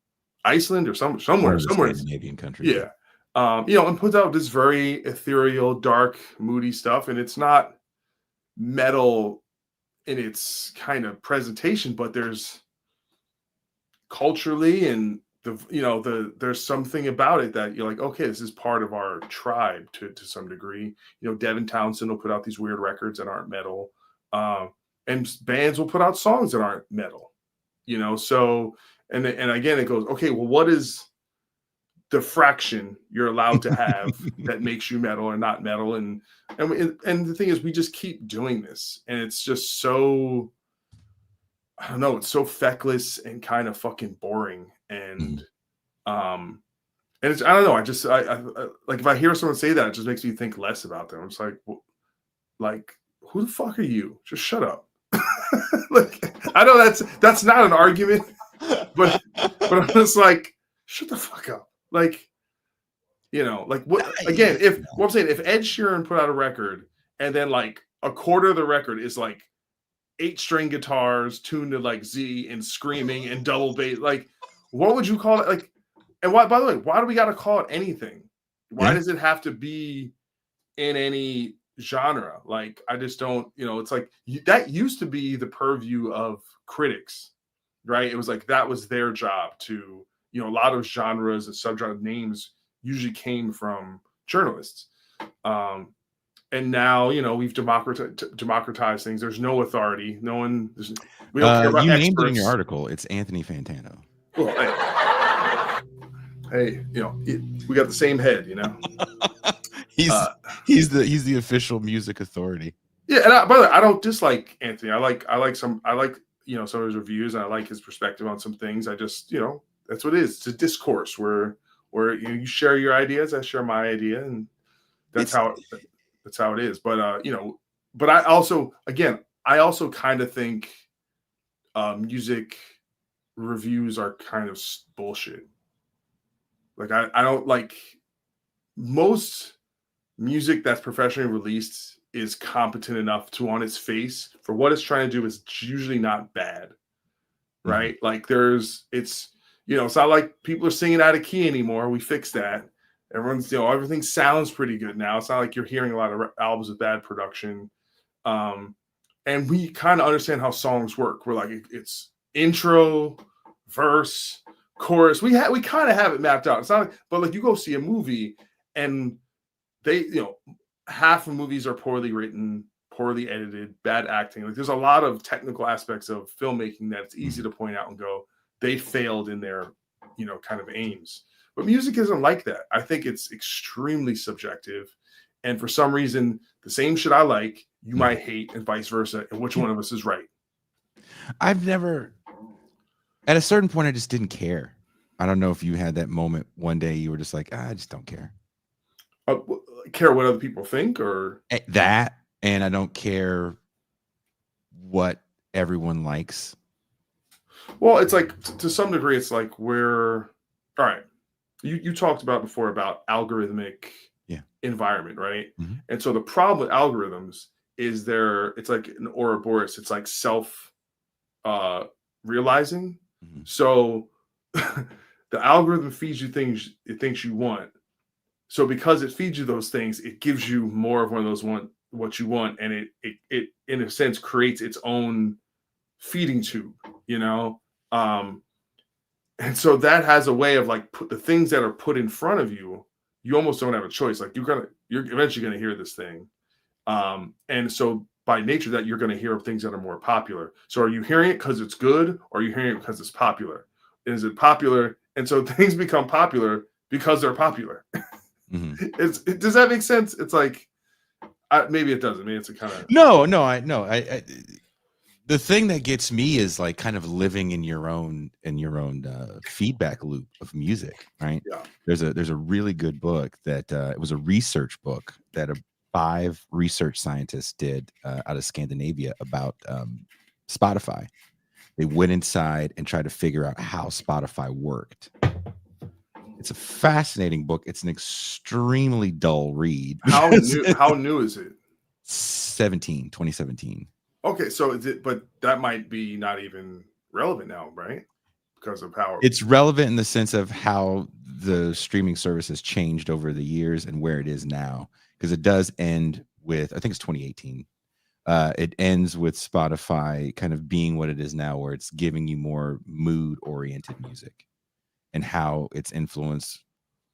Iceland or somewhere Scandinavian country. Yeah. And puts out this very ethereal, dark, moody stuff, and it's not metal in its kind of presentation, but there's culturally and there's something about it that you're like, okay, this is part of our tribe to some degree. Devin Townsend will put out these weird records that aren't metal, and bands will put out songs that aren't metal. So and again it goes, okay, well, what is the fraction you're allowed to have that makes you metal or not metal? And the thing is, we just keep doing this, and it's just so, I don't know, it's so feckless and kind of fucking boring. And and it's, I don't know, I like, if I hear someone say that, it just makes me think less about them. It's like, who the fuck are you? Just shut up. I know that's not an argument, but I'm just like, shut the fuck up. What again, what I'm saying, if Ed Sheeran put out a record and then a quarter of the record is 8-string guitars tuned to Z and screaming and double bass, what would you call it? And why, by the way, why do we got to call it anything? Why does it have to be in any genre? I just don't, it's that used to be the purview of critics, right? It was that was their job to, a lot of genres and subgenre names usually came from journalists. And now, we've democratized things. There's no authority. No one. We don't care about you experts. named it in your article. It's Anthony Fantano. Well, hey, we got the same head, he's Uh, he's the official music authority. Yeah, and by the way, I don't dislike Anthony. I like some of his reviews, and I like his perspective on some things. I just that's what it is. It's a discourse where you share your ideas, I share my idea, and that's how it is. But but I also kind of think music reviews are kind of bullshit. Like I don't like most music that's professionally released is competent enough to, on its face, for what it's trying to do, is usually not bad, right? Mm-hmm. Like it's not like people are singing out of key anymore. We fixed that. Everyone's everything sounds pretty good now. It's not like you're hearing a lot of albums with bad production, and we kind of understand how songs work. We're like, it's intro, verse, chorus. We kind of have it mapped out. It's not but like you go see a movie and they half of movies are poorly written, poorly edited, bad acting. Like there's a lot of technical aspects of filmmaking that it's easy to point out and go, they failed in their kind of aims. But music isn't like that. I think it's extremely subjective, and for some reason the same shit I like you might hate, and vice versa, and which one of us is right? I've never, at a certain point, I just didn't care. I don't know if you had that moment one day you were just like, I just don't care. Care what other people think, or that, and I don't care what everyone likes. Well, it's like to some degree, it's like all right. You talked about before about algorithmic environment, right? Mm-hmm. And so the problem with algorithms is it's like an Ouroboros. It's like self realizing. Mm-hmm. So the algorithm feeds you things it thinks you want. So because it feeds you those things, it gives you more of one of those what you want, and it in a sense creates its own feeding tube, and so that has a way of like put the things that are put in front of you. You almost don't have a choice. Like you're eventually gonna hear this thing, and so by nature that you're gonna hear things that are more popular. So are you hearing it because it's good, or are you hearing it because it's popular? Is it popular? And so things become popular because they're popular. Mm-hmm. Does that make sense? It's like maybe it doesn't. Maybe it's a kind of I the thing that gets me is like kind of living in your own feedback loop of music, right? Yeah. There's a really good book that it was a research book that 5 research scientists did out of Scandinavia about Spotify. They went inside and tried to figure out how Spotify worked. It's a fascinating book. It's an extremely dull read. How new is it? 2017. Okay, so but that might be not even relevant now, right? Because of how it's relevant in the sense of how the streaming service has changed over the years and where it is now. Because it does end with, I think it's 2018. It ends with Spotify kind of being what it is now, where it's giving you more mood-oriented music and how it's influenced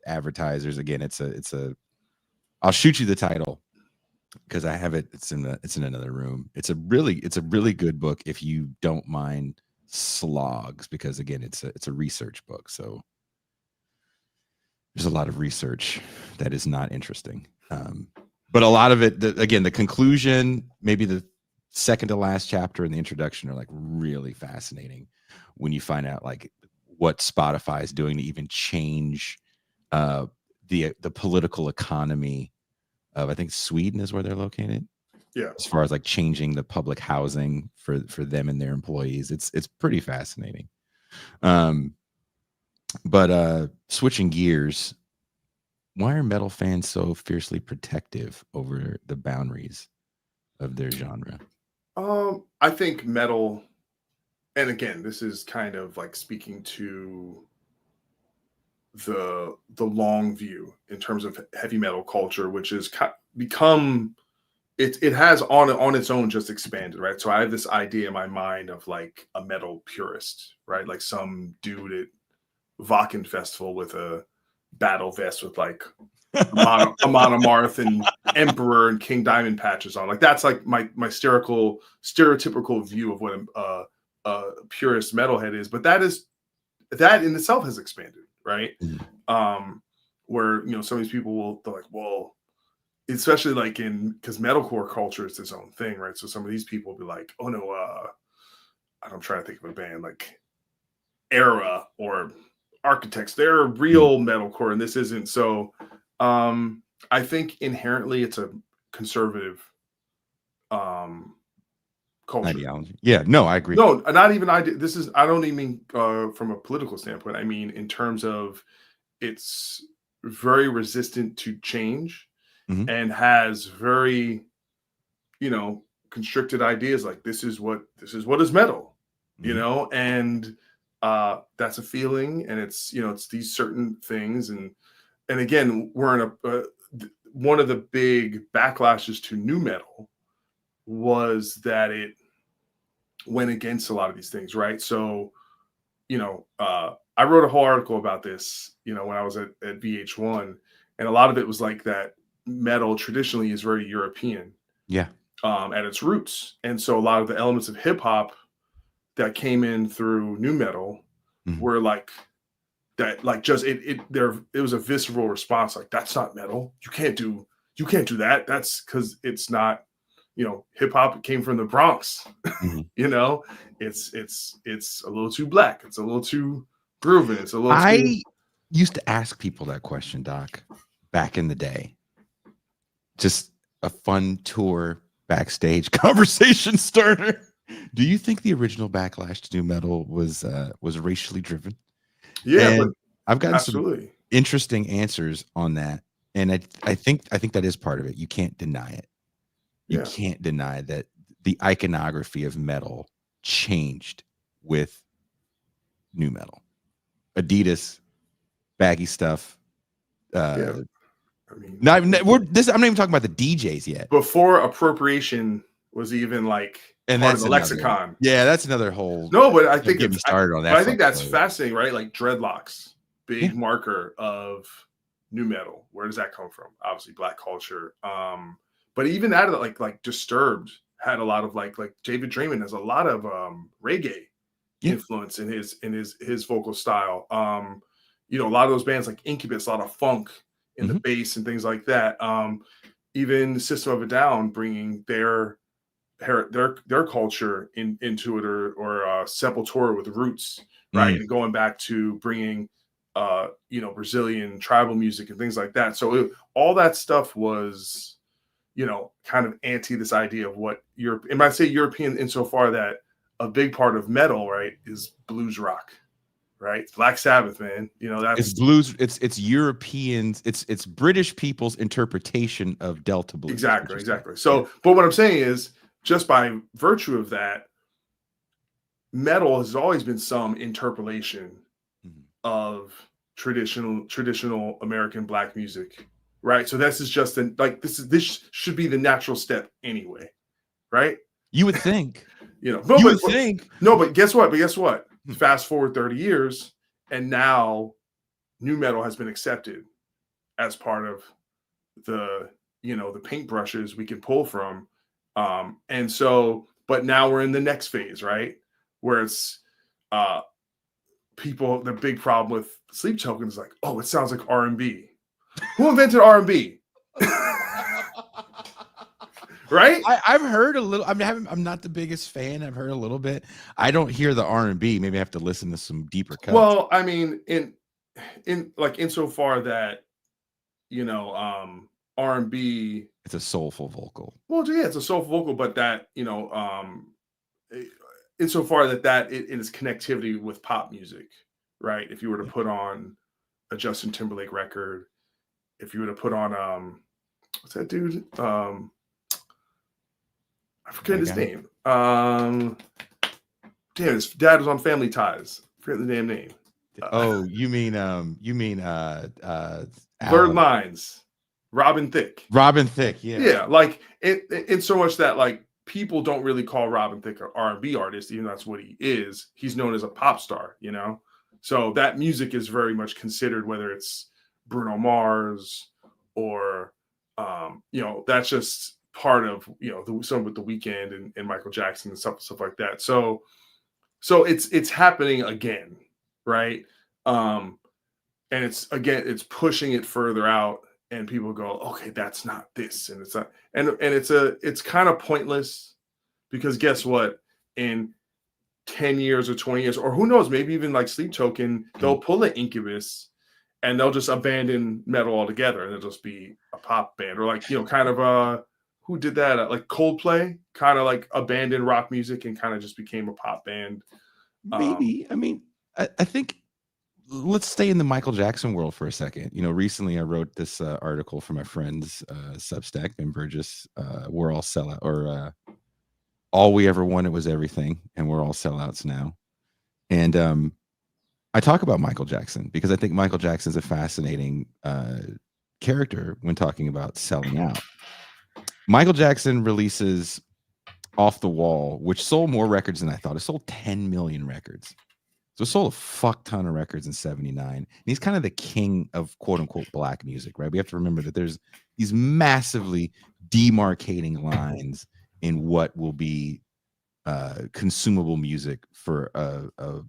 advertisers. Again, it's a I'll shoot you the title because I have it. It's in another room. It's a really good book if you don't mind slogs, because again, it's a research book. So there's a lot of research that is not interesting. But a lot of it, again, the conclusion, maybe the second to last chapter and the introduction are like really fascinating when you find out like what Spotify is doing to even change the political economy of, I think Sweden is where they're located. Yeah. As far as like changing the public housing for them and their employees, it's pretty fascinating. But switching gears, why are metal fans so fiercely protective over the boundaries of their genre? I think metal, and again, this is kind of like speaking to the long view in terms of heavy metal culture, which has become it has on its own just expanded, right? So I have this idea in my mind of like a metal purist, right? Like some dude at Wacken Festival with a battle vest with like Amon Amarth and Emperor and King Diamond patches on. Like that's like my stereotypical view of what a purist metalhead is. But that in itself has expanded, right? Where some of these people they're like, well, especially like because metalcore culture is its own thing, right? So some of these people will be like, oh no, I'm trying to think of a band like Era or Architects. They're real metalcore, and this isn't. So I think inherently it's a conservative culture. Ideology. Yeah, no, I agree. No, not even I. This is I don't even mean from a political standpoint. I mean in terms of it's very resistant to change and has very constricted ideas like this is what is metal, and that's a feeling, and it's these certain things, and again we're in one of the big backlashes to new metal was that it went against a lot of these things, right? So I wrote a whole article about this when I was at VH1, and a lot of it was like that metal traditionally is very European, at its roots, and so a lot of the elements of hip hop that came in through new metal were like that, like just it was a visceral response, like that's not metal, you can't do that, that's because it's not hip hop came from the Bronx. It's a little too black, it's a little too groovy, it's a little I used to ask people that question, Doc, back in the day. Just a fun tour backstage conversation starter. Do you think the original backlash to new metal was racially driven? Yeah, and but I've gotten absolutely some interesting answers on that, and I think that is part of it. You can't deny it. You can't deny that the iconography of metal changed with new metal. Adidas, baggy stuff. I mean, I'm not even talking about the DJs yet. Before appropriation was even like And part of that's the lexicon. Yeah, that's another whole. No, but I think get me started on that. But I think that's fascinating, right? Like dreadlocks, big Yeah. marker of new metal. Where does that come from? Obviously, black culture. But even out of like Disturbed had a lot of like David Draymond has a lot of reggae influence in his vocal style. A lot of those bands like Incubus, a lot of funk in the bass and things like that. Even System of a Down bringing their culture into it, or Sepultura with Roots, right? And going back to bringing Brazilian tribal music and things like that. So all that stuff was kind of anti this idea of what Europe, and I say European insofar that a big part of metal, right, is blues rock, right? Black Sabbath, man. That's it's blues. It's Europeans. It's British people's interpretation of Delta blues. Exactly. So, but what I'm saying is, just by virtue of that, metal has always been some interpolation of traditional American black music, right? So this is just this should be the natural step anyway, right? You would think. But guess what? Fast forward 30 years, and now new metal has been accepted as part of the paintbrushes we can pull from. And so, but now we're in the next phase, right? Where it's people, the big problem with Sleep Token is like, oh, it sounds like R&B. Who invented R&B? Right? I've heard a little. I'm not the biggest fan. I've heard a little bit. I don't hear the R&B. Maybe I have to listen to some deeper cuts. Well, I mean, in insofar that R&B, it's a soulful vocal. Well, yeah, it's a soulful vocal, but that insofar that it is connectivity with pop music, right? If you were to put on a Justin Timberlake record, if you were to put on what's that dude? I forget his name. Damn, his dad was on Family Ties. I forget the damn name. You mean Blurred Lines. Robin Thicke. Yeah. Like it's so much that like people don't really call Robin Thicke an R&B artist, even though that's what he is. He's known as a pop star, So that music is very much considered, whether it's Bruno Mars or that's just part of some with The Weeknd and Michael Jackson and stuff like that. So it's happening again, right? and it's pushing it further out, and people go, okay, that's not this, and it's not, and it's kind of pointless, because guess what, in 10 years or 20 years, or who knows, maybe even like Sleep Token, they'll pull an Incubus and they'll just abandon metal altogether, and it'll just be a pop band, or like, kind of who did that, like Coldplay kind of like abandoned rock music and kind of just became a pop band. Maybe. I mean, I think let's stay in the Michael Jackson world for a second. Recently I wrote this article for my friend's Substack, Ben Burgess. We're all sellout, or all we ever wanted was everything, and we're all sellouts now. And I talk about Michael Jackson because I think Michael Jackson's a fascinating character when talking about selling out. Michael Jackson releases Off the Wall, which sold more records than I thought. It sold 10 million records. So it sold a fuck ton of records in 79. And he's kind of the king of quote unquote black music, right? We have to remember that there's these massively demarcating lines in what will be consumable music for a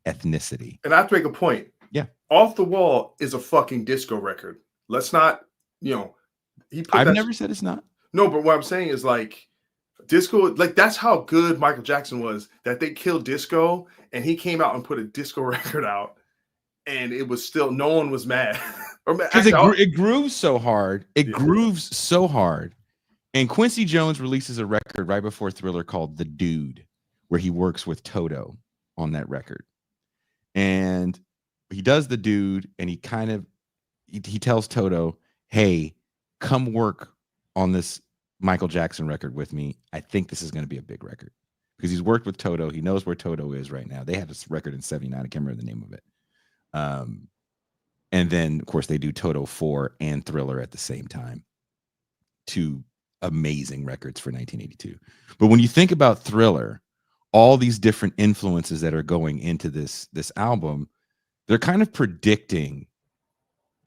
ethnicity. And I have to make a point. Yeah. Off the Wall is a fucking disco record. Let's not, I've never said it's not. No, but what I'm saying is like disco, like that's how good Michael Jackson was, that they killed disco and he came out and put a disco record out, and it was still, no one was mad. Because it grooves so hard. It grooves so hard. And Quincy Jones releases a record right before Thriller called The Dude, where he works with Toto on that record. And he does The Dude, and he tells Toto, hey, come work on this Michael Jackson record with me. I think this is going to be a big record. Because he's worked with Toto. He knows where Toto is right now. They had this record in 79. I can't remember the name of it. And then, of course, they do Toto 4 and Thriller at the same time. Two amazing records for 1982. But when you think about Thriller, all these different influences that are going into this album, they're kind of predicting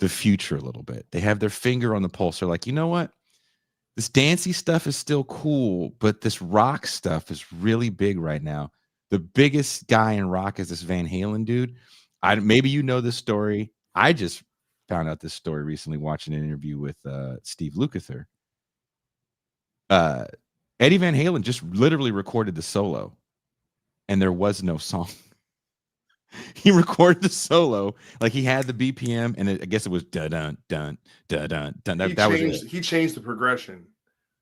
the future a little bit. They have their finger on the pulse. They're like, you know what? This dancey stuff is still cool, but this rock stuff is really big right now. The biggest guy in rock is this Van Halen dude. Maybe you know this story. I just found out this story recently watching an interview with Steve Lukather. Eddie Van Halen just literally recorded the solo, and there was no song. He recorded the solo, like he had the BPM, and I guess it was dun dun dun dun dun dun. He changed the progression,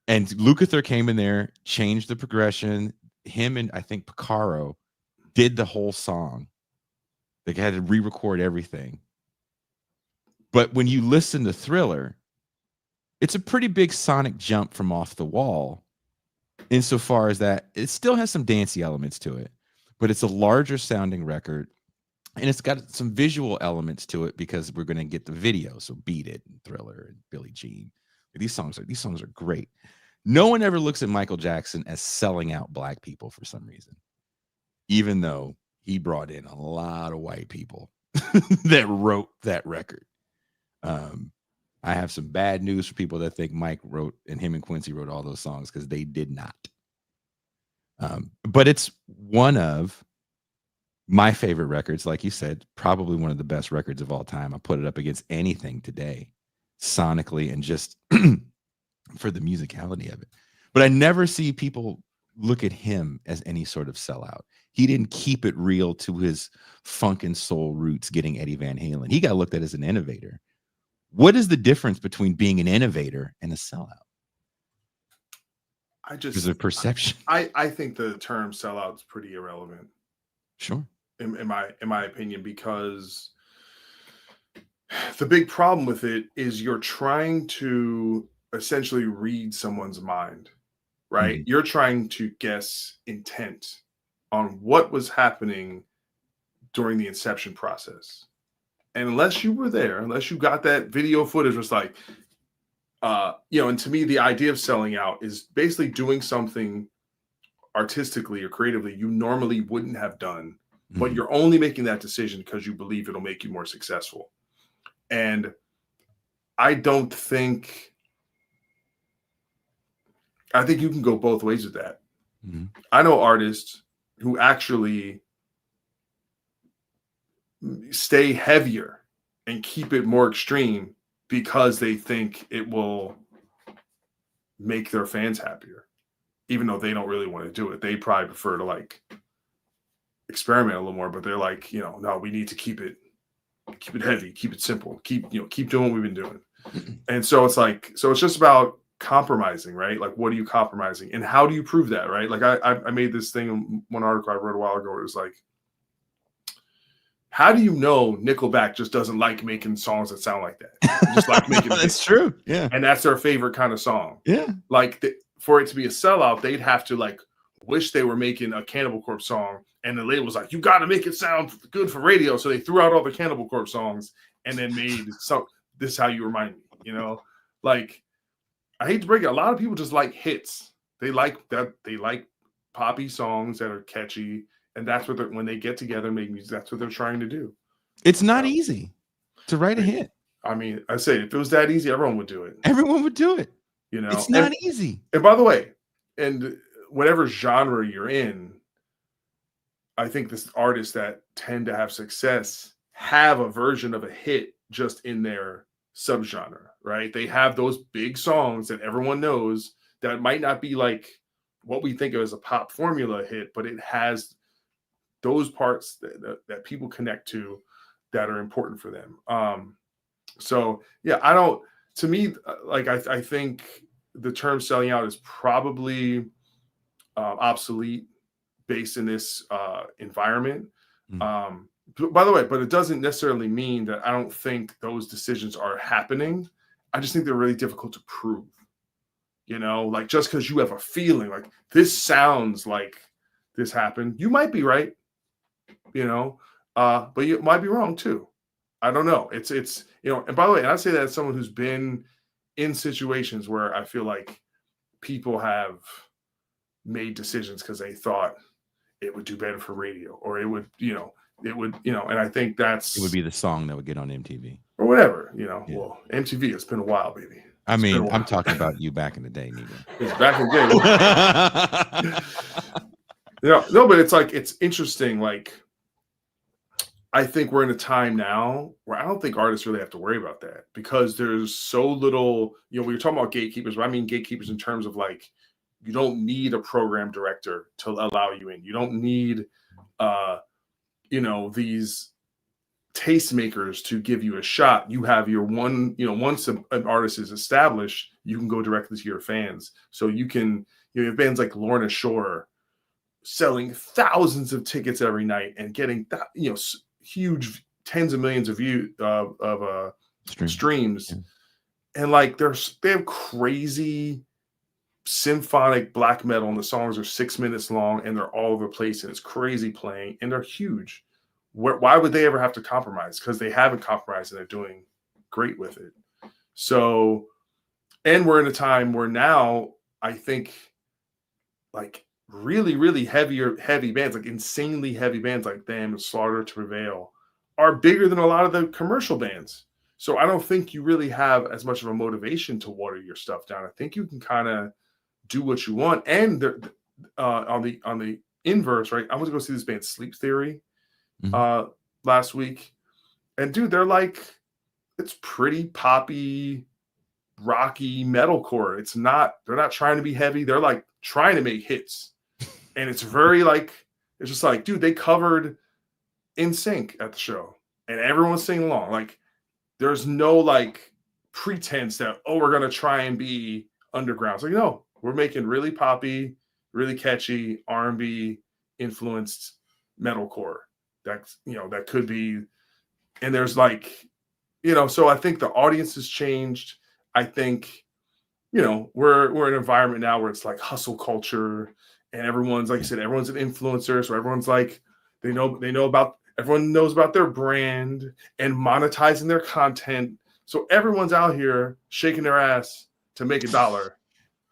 and Lukather came in there, changed the progression. Him and I think Picaro did the whole song. They had to re-record everything. But when you listen to Thriller, it's a pretty big sonic jump from Off the Wall, insofar as that it still has some dancey elements to it, but it's a larger sounding record, and it's got some visual elements to it because we're going to get the video. So Beat It and Thriller and Billie Jean. These songs are great. No one ever looks at Michael Jackson as selling out black people for some reason, even though he brought in a lot of white people that wrote that record. I have some bad news for people that think Mike wrote, and him and Quincy wrote all those songs, because they did not. But it's one of my favorite records. Like you said, probably one of the best records of all time. I put it up against anything today, sonically, and just for the musicality of it. But I never see people look at him as any sort of sellout. He didn't keep it real to his funk and soul roots, getting Eddie Van Halen. He got looked at as an innovator. What is the difference between being an innovator and a sellout? There's a perception. I think the term sellout is pretty irrelevant. Sure. In my opinion, because the big problem with it is you're trying to essentially read someone's mind, right? Mm-hmm. You're trying to guess intent on what was happening during the inception process. And unless you were there, unless you got that video footage, was like, and to me, the idea of selling out is basically doing something artistically or creatively you normally wouldn't have done, but you're only making that decision because you believe it'll make you more successful. And I think you can go both ways with that. Mm-hmm. I know artists who actually stay heavier and keep it more extreme because they think it will make their fans happier, even though they don't really want to do it. They probably prefer to like experiment a little more, but they're like, no, we need to keep it heavy, keep it simple, keep doing what we've been doing. And so it's like, so it's just about compromising, right? Like, what are you compromising, and how do you prove that, right? Like, I made this thing in one article I wrote a while ago. It was like, how do you know Nickelback just doesn't like making songs that sound like that? They just like making That's true. Yeah. And that's their favorite kind of song. Yeah. Like, for it to be a sellout, they'd have to like wish they were making a Cannibal Corpse song, and the label was like, you got to make it sound good for radio. So they threw out all the Cannibal Corpse songs and then made This Is How You Remind Me, Like, I hate to break it, a lot of people just like hits. They like that. They like poppy songs that are catchy, and that's what when they get together and make music, that's what they're trying to do. It's not easy to write a hit. I mean, I say if it was that easy, everyone would do it. Everyone would do it. It's not easy. And by the way, and whatever genre you're in, I think this artists that tend to have success have a version of a hit just in their subgenre, right? They have those big songs that everyone knows that might not be like what we think of as a pop formula hit, but it has those parts that people connect to that are important for them. So yeah, to me, like, I think the term selling out is probably obsolete based in this environment. By the way, but it doesn't necessarily mean that I don't think those decisions are happening. I just think they're really difficult to prove. Like, just because you have a feeling like this sounds like this happened, you might be right, but you might be wrong too. I don't know. It's and by the way, and I say that as someone who's been in situations where I feel like people have made decisions because they thought it would do better for radio, or it would, and I think it would be the song that would get on MTV or whatever, Well, MTV, it's been a while, baby. I mean, I'm talking about you back in the day, Nico. It's back in the day. No, but it's like, it's interesting. Like, I think we're in a time now where I don't think artists really have to worry about that, because there's so little, when you're talking about gatekeepers, but I mean gatekeepers in terms of like, you don't need a program director to allow you in. You don't need, these tastemakers to give you a shot. You have your one, once an artist is established, you can go directly to your fans. So you can, you have bands like Lorna Shore selling thousands of tickets every night and getting, huge tens of millions of views of streams. Yeah. And like, they have crazy symphonic black metal, and the songs are 6 minutes long and they're all over the place and it's crazy playing and they're huge. Why would they ever have to compromise? Because they haven't compromised and they're doing great with it. So, and we're in a time where now I think like really, really heavy bands, like insanely heavy bands like them and Slaughter to Prevail, are bigger than a lot of the commercial bands. So I don't think you really have as much of a motivation to water your stuff down. I think you can kind of do what you want. And on the inverse, right? I went to go see this band Sleep Theory last week, and dude, they're like, it's pretty poppy, rocky metalcore. They're not trying to be heavy. They're like trying to make hits, and it's very like, it's just like, dude, they covered In Sync at the show, and everyone's singing along. Like, there's no like pretense that, oh, we're gonna try and be underground. It's like, no, we're making really poppy, really catchy R&B influenced metalcore. That's, that could be, and there's like, so I think the audience has changed. I think, we're in an environment now where it's like hustle culture, and everyone's, like I said, everyone's an influencer. So everyone's like, everyone knows about their brand and monetizing their content. So everyone's out here shaking their ass to make $1.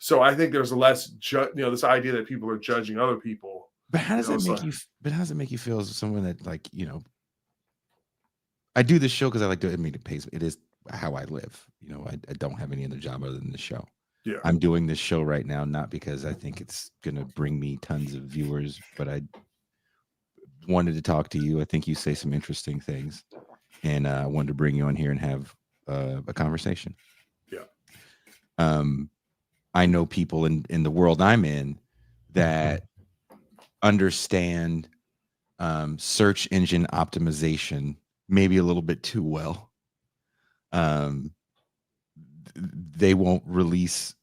So I think there's less, this idea that people are judging other people. But how does it make you? But how does it make you feel as someone that, like, I do this show because I like to. I mean, it pays. It is how I live. I don't have any other job other than the show. Yeah, I'm doing this show right now not because I think it's gonna bring me tons of viewers, but I wanted to talk to you. I think you say some interesting things, and I wanted to bring you on here and have a conversation. Yeah. I know people in the world I'm in that understand search engine optimization maybe a little bit too well. They won't release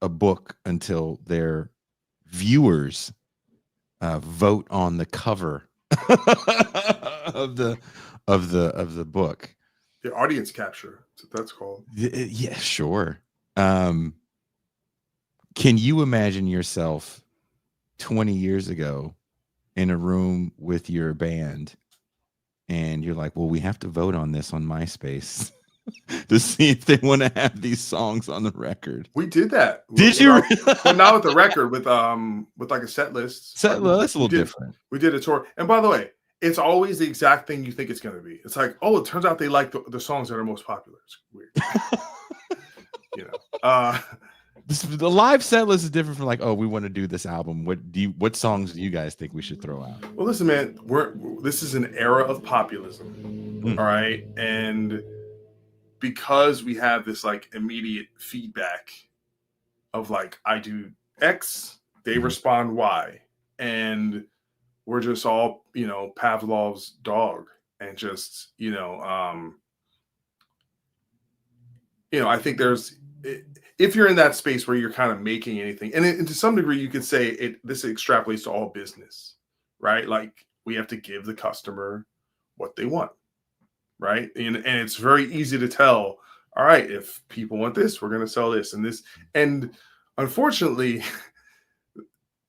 a book until their viewers vote on the cover of the book. The audience capture, that's called. Yeah, sure. Can you imagine yourself 20 years ago in a room with your band and you're like, well, we have to vote on this on MySpace to see if they want to have these songs on the record? We did that. Did you? Well, not with the record, with like a set list. That's a little different. We did a tour. And by the way, it's always the exact thing you think it's going to be. It's like, oh, it turns out they like the songs that are most popular. It's weird. You know. The live set list is different from like, oh, we want to do this album. What songs do you guys think we should throw out? Well, listen, man, this is an era of populism. All right. And because we have this like immediate feedback of like, I do X, they respond Y. And we're just all, Pavlov's dog. And just, I think if you're in that space where you're kind of making anything, and to some degree, you could say this extrapolates to all business, right? Like we have to give the customer what they want, right? And it's very easy to tell, all right, if people want this, we're going to sell this and this. And unfortunately,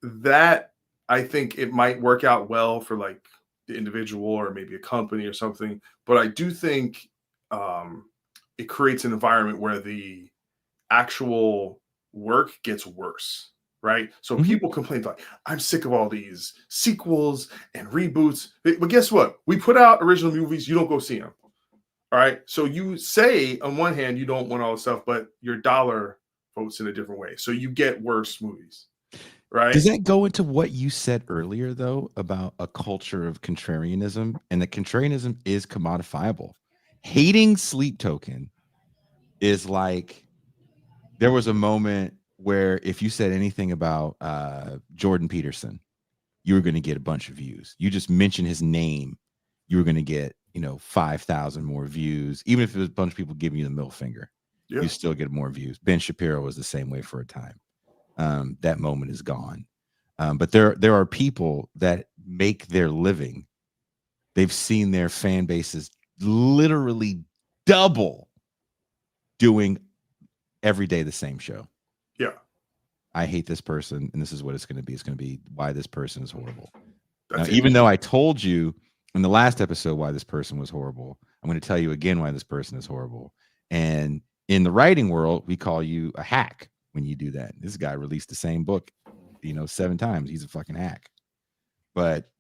that I think it might work out well for like the individual or maybe a company or something. But I do think it creates an environment where the actual work gets worse, right? So people complain like, I'm sick of all these sequels and reboots. But guess what? We put out original movies. You don't go see them. All right. So you say on one hand, you don't want all this stuff, but your dollar votes in a different way. So you get worse movies, right? Does that go into what you said earlier, though, about a culture of contrarianism, and that contrarianism is commodifiable? Hating Sleep Token is like, there was a moment where if you said anything about Jordan Peterson, you were going to get a bunch of views. You just mentioned his name, you were going to get 5,000 more views. Even if it was a bunch of people giving you the middle finger, you still get more views. Ben Shapiro was the same way for a time. That moment is gone. But there are people that make their living. They've seen their fan bases literally double doing every day the same show. Yeah. I hate this person, and this is what it's going to be. It's going to be why this person is horrible. Now, even though I told you in the last episode why this person was horrible, I'm going to tell you again why this person is horrible. And in the writing world, we call you a hack when you do that. This guy released the same book, 7 times. He's a fucking hack. But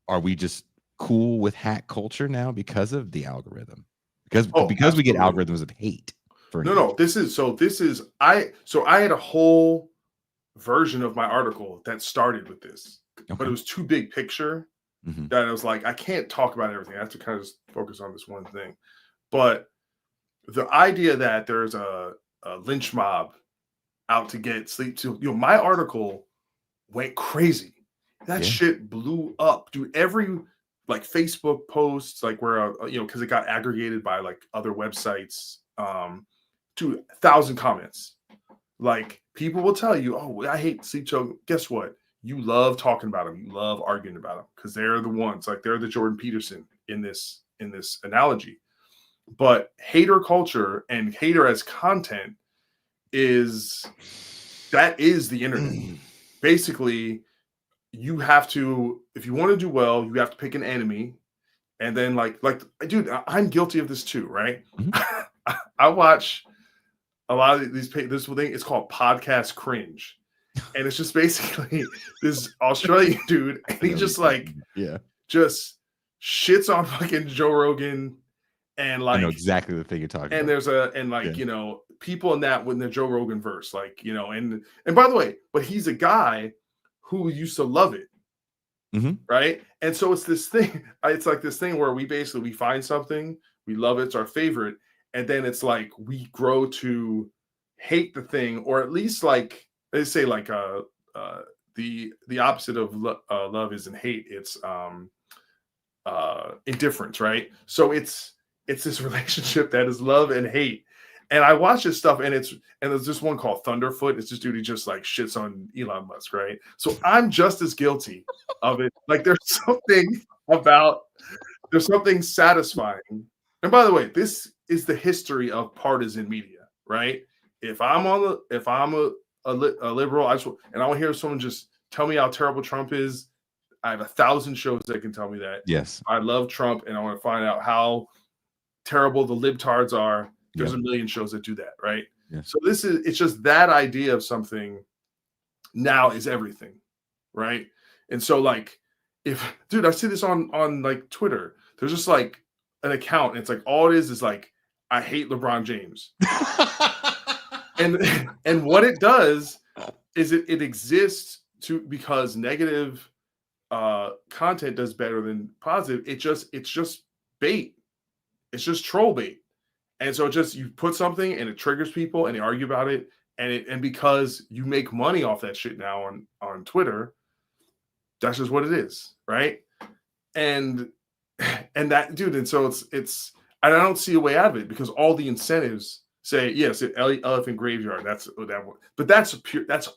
are we just cool with hack culture now because of the algorithm? Because we get algorithms of hate. No. I had a whole version of my article that started with this, but it was too big picture that I was like, I can't talk about everything. I have to kind of just focus on this one thing. But the idea that there's a lynch mob out to get Sleep to, my article went crazy. That shit blew up. Dude, every like Facebook posts, like where, because it got aggregated by like other websites, 2,000 comments. Like people will tell you, oh, I hate Sleep Token. Guess what? You love talking about them. You love arguing about them because they're the ones, like they're the Jordan Peterson in this analogy. But hater culture and hater as content is the internet. Basically, you have to, if you want to do well, you have to pick an enemy. And then like, dude, I'm guilty of this too, right? I watch a lot of this thing. It's called podcast cringe. And it's just basically this Australian dude. And he just just shits on fucking Joe Rogan. And like, I know exactly the thing you're talking and about. people in that when the Joe Rogan verse, like, and by the way, but he's a guy who used to love it. right? And so it's this thing. It's like this thing where we find something, we love it, it's our favorite, and then it's like we grow to hate the thing, or at least like they say like the opposite of love isn't hate, it's indifference, right? So it's this relationship that is love and hate. And I watch this stuff, and there's this one called Thunderfoot. It's this dude who just like shits on Elon Musk, right? So I'm just as guilty of it. Like there's something satisfying. And by the way, this is the history of partisan media, right? If I'm a liberal, and I want to hear someone just tell me how terrible Trump is. I have 1,000 shows that can tell me that. Yes. I love Trump, and I want to find out how terrible the libtards are. There's a million shows that do that, right? Yes. So it's just that idea of something now is everything, right? And so like, dude, I see this on like Twitter. There's just like an account, and it's like all it is like, I hate LeBron James. and what it does is it exists because negative content does better than positive. It's just bait. It's just troll bait. And so you put something and it triggers people and they argue about it. And because you make money off that shit now on Twitter, that's just what it is. Right. And that, dude. And so it's, and I don't see a way out of it because all the incentives say, yes, Elephant Graveyard. That's that one. But that's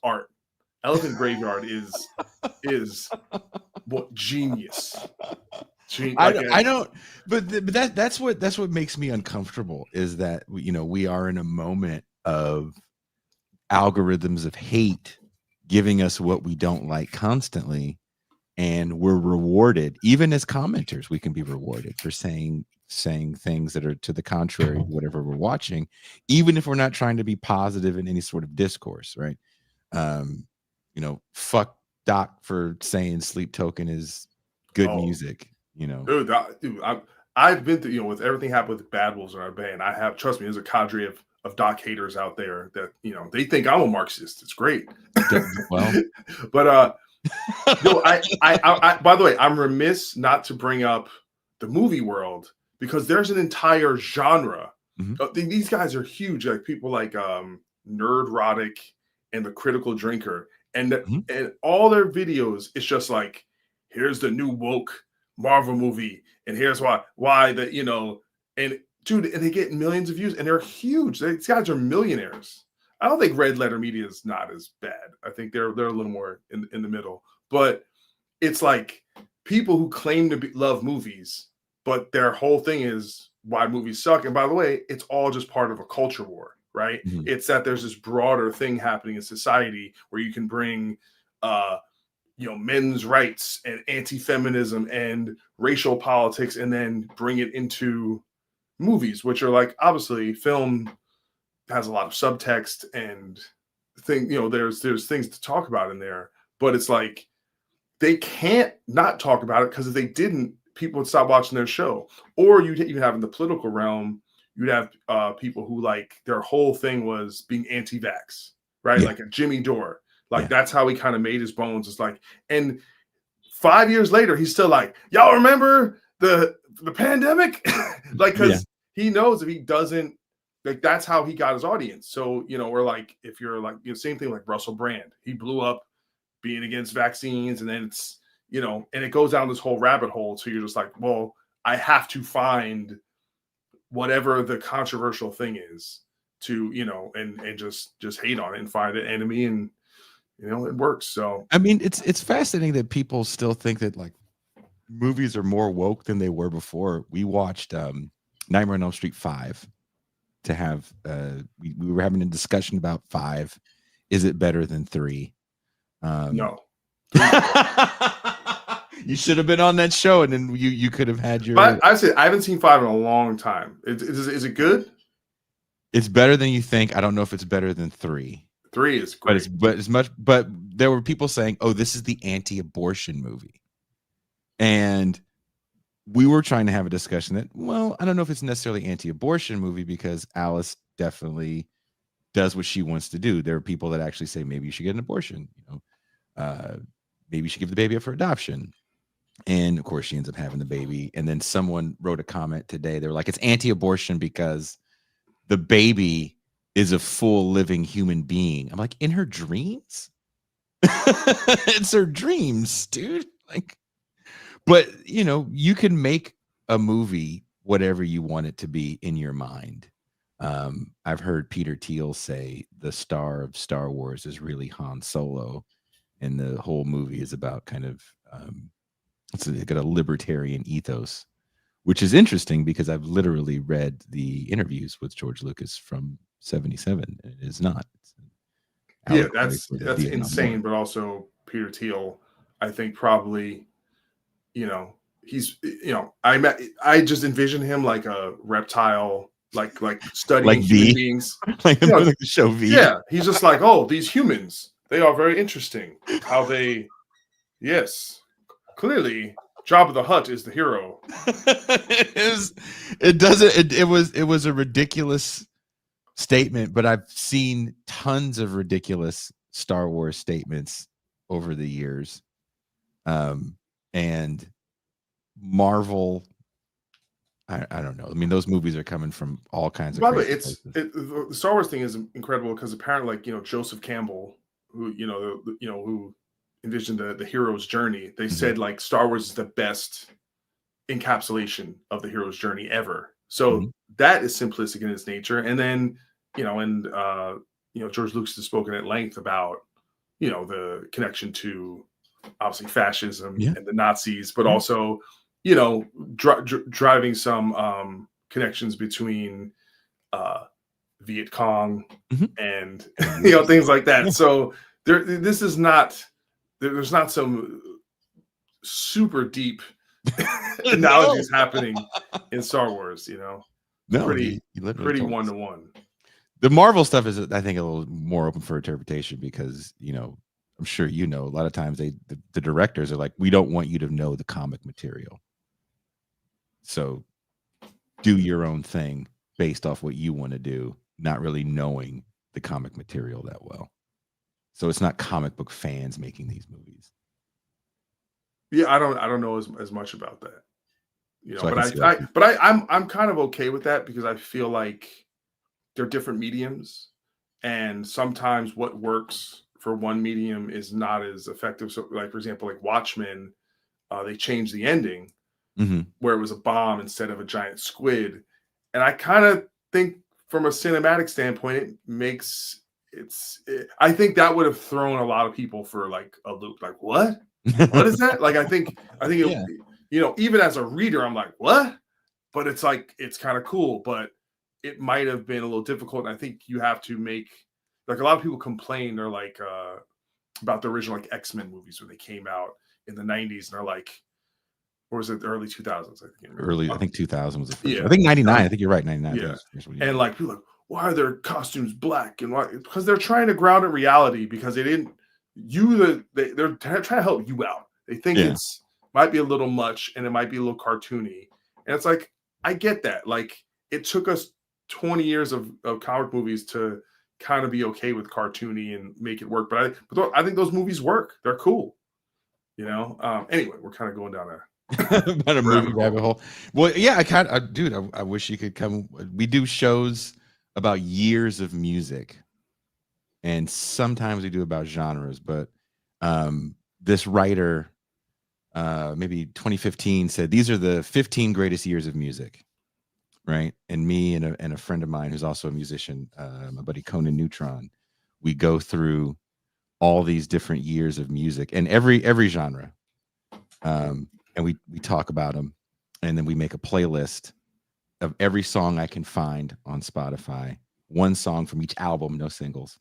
art. Elephant Graveyard is what genius. I don't, but that's what makes me uncomfortable is that we are in a moment of algorithms of hate giving us what we don't like constantly, and we're rewarded. Even as commenters, we can be rewarded for saying things that are to the contrary of whatever we're watching, even if we're not trying to be positive in any sort of discourse, right? Fuck Doc for saying Sleep Token is good music, Dude, I've been through, with everything happened with Bad Wolves in our band. Trust me, there's a cadre of Doc haters out there that, they think I'm a Marxist. It's great. Well, but I by the way, I'm remiss not to bring up the movie world because there's an entire genre. These guys are huge, like people like Nerdrotic and The Critical Drinker. And all their videos, it's just like, here's the new woke Marvel movie, and here's why and dude, and they get millions of views, and they're huge. These guys are millionaires. I don't think Red Letter Media is not as bad. I think they're a little more in the middle. But it's like people who claim to love movies, but their whole thing is why movies suck. And by the way, it's all just part of a culture war. Right? It's that there's this broader thing happening in society where you can bring, men's rights and anti-feminism and racial politics, and then bring it into movies, which are like, obviously, film has a lot of subtext and there's things to talk about in there, but it's like they can't not talk about it because if they didn't, people would stop watching their show. Or you even have in the political realm. You'd have people who like their whole thing was being anti-vax, right? Like a Jimmy Dore. That's how he kind of made his bones. It's like, and 5 years later, he's still like, y'all remember the pandemic? Because he knows if he doesn't, like, that's how he got his audience. So, or like, if you're like, same thing like Russell Brand, he blew up being against vaccines, and then it's, and it goes down this whole rabbit hole. So you're just like, well, I have to find whatever the controversial thing is to, and just hate on it and find an enemy, and it works. So I mean, it's fascinating that people still think that like movies are more woke than they were before. We watched Nightmare on Elm Street 5 to have we were having a discussion about 5. Is it better than 3? No. You should have been on that show, and then you could have had your. I haven't seen 5 in a long time. Is it good? It's better than you think. I don't know if it's better than 3. 3 is great. But there were people saying, "Oh, this is the anti-abortion movie," and we were trying to have a discussion that, well, I don't know if it's necessarily anti-abortion movie because Alice definitely does what she wants to do. There are people that actually say maybe you should get an abortion. Maybe you should give the baby up for adoption. And of course, she ends up having the baby. And then someone wrote a comment today. They were like, it's anti-abortion because the baby is a full living human being. I'm like, in her dreams? It's her dreams, dude. Like, but you know, you can make a movie whatever you want it to be in your mind. I've heard Peter Thiel say the star of Star Wars is really Han Solo, and the whole movie is about kind of it's got a libertarian ethos, which is interesting because I've literally read the interviews with George Lucas from '77, and it is not. It's an Yeah, allegory for the that's Vietnam War. insane. But also Peter Thiel, I think probably, you know, I just envision him like a reptile, like studying Like human V, beings. like, You know, like the show V. yeah, he's just like, oh, these humans, they are very interesting. How they, yes, clearly, Jabba the Hutt is the hero. It was a ridiculous statement, but I've seen tons of ridiculous Star Wars statements over the years. And Marvel, I don't know. I mean, those movies are coming from all kinds of By the way, crazy places. the Star Wars thing is incredible because apparently, like, Joseph Campbell, who who envisioned the hero's journey, they said like Star Wars is the best encapsulation of the hero's journey ever. So that is simplistic in its nature. And then George Lucas has spoken at length about the connection to obviously fascism and the Nazis, but also driving some connections between Viet Cong and things like that. So there's not some super deep analogies happening in Star Wars. No, pretty pretty one-to-one. The Marvel stuff is, I think, a little more open for interpretation because I'm sure a lot of times the directors are like, we don't want you to know the comic material, so do your own thing based off what you want to do, not really knowing the comic material that well. So it's not comic book fans making these movies. Yeah, I don't know as much about that. So I'm kind of okay with that because I feel like they're different mediums, and sometimes what works for one medium is not as effective. So, like, for example, like Watchmen, they changed the ending where it was a bomb instead of a giant squid, and I kind of think from a cinematic standpoint, I think that would have thrown a lot of people for like a loop. Like, what is that? Like, I think even as a reader, I'm like, what? But it's like, it's kind of cool, but it might have been a little difficult. And I think you have to make, like, a lot of people complain, they're like, about the original like X-Men movies when they came out in the 90s, and they're like, or was it the early 2000s? I think 2000 was the first. Yeah. I think 99. I think you're right. 99. Yeah. And like, people are like, why are their costumes black? And why? Because they're trying to ground in reality, because they're trying to help you out. They think it's might be a little much, and it might be a little cartoony. And it's like, I get that. Like, it took us 20 years of comic movies to kind of be okay with cartoony and make it work. But I think those movies work. They're cool. Anyway, we're kind of going down about a movie rabbit hole. Well, yeah, I wish you could come. We do shows about years of music, and sometimes we do about genres, but this writer, maybe 2015, said these are the 15 greatest years of music, right? And me and a friend of mine who's also a musician, my buddy Conan Neutron, we go through all these different years of music and every genre, and we talk about them, and then we make a playlist of every song I can find on Spotify, one song from each album, no singles,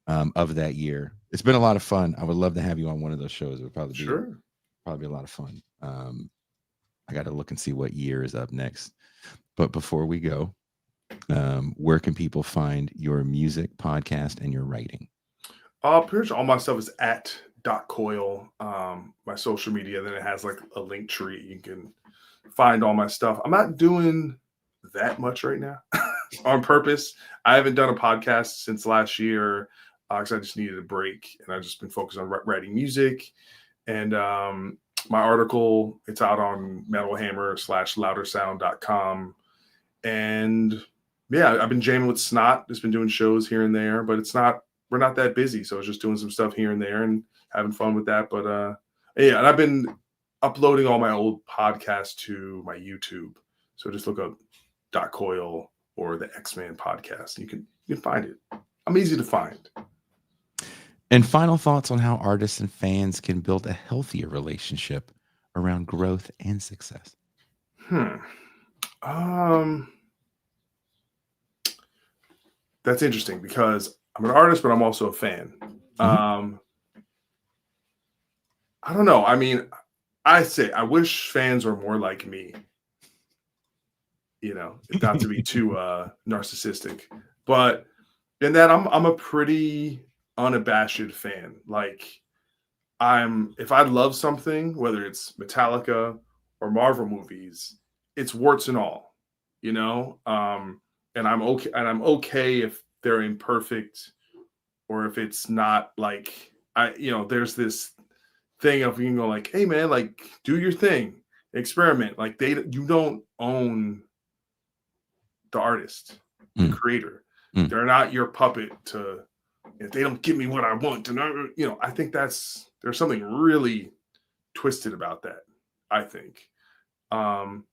of that year. It's been a lot of fun. I would love to have you on one of those shows. It would probably be a lot of fun. I got to look and see what year is up next. But before we go, where can people find your music, podcast, and your writing? Pretty much all my stuff is at .coyle, my social media. Then it has like a link tree. You can find all my stuff. I'm not doing that much right now on purpose. I haven't done a podcast since last year because I just needed a break, and I've just been focused on writing music. And my article, it's out on metalhammer/loudersound.com. And yeah, I've been jamming with Snot, just been doing shows here and there, but we're not that busy. So I was just doing some stuff here and there and having fun with that. But yeah, and I've been uploading all my old podcasts to my YouTube. So just look up Coyle or the X-Man podcast. You can find it. I'm easy to find. And final thoughts on how artists and fans can build a healthier relationship around growth and success. That's interesting because I'm an artist, but I'm also a fan. I don't know. I mean, I wish fans were more like me. You know, not to be too narcissistic, but in that I'm a pretty unabashed fan. Like if I love something, whether it's Metallica or Marvel movies, it's warts and all, you know? And I'm okay if they're imperfect or if it's not like there's this thing of you can go like, hey man, like do your thing, experiment. Like you don't own the artist, the creator. They're not your puppet to, if they don't give me what I want, and I think there's something really twisted about that, I think. And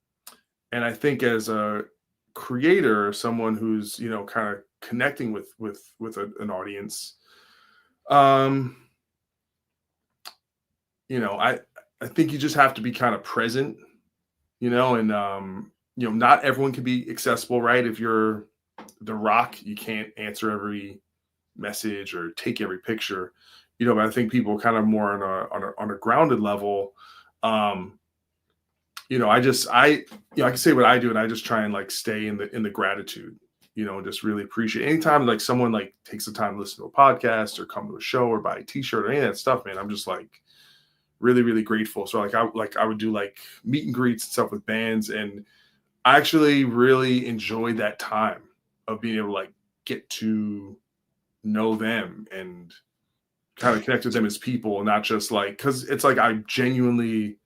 I think as a creator, someone who's, kind of connecting with an audience, I think you just have to be kind of present, and not everyone can be accessible, right? If you're The Rock, you can't answer every message or take every picture, but I think people kind of more on a grounded level. I can say what I do, and I just try and like stay in the gratitude, and just really appreciate anytime like someone like takes the time to listen to a podcast or come to a show or buy a t-shirt or any of that stuff, man. I'm just like really, really grateful. So I would do like meet and greets and stuff with bands, and I actually really enjoyed that time of being able to like get to know them and kind of connect with them as people, and not just like, because it's like I'm genuinely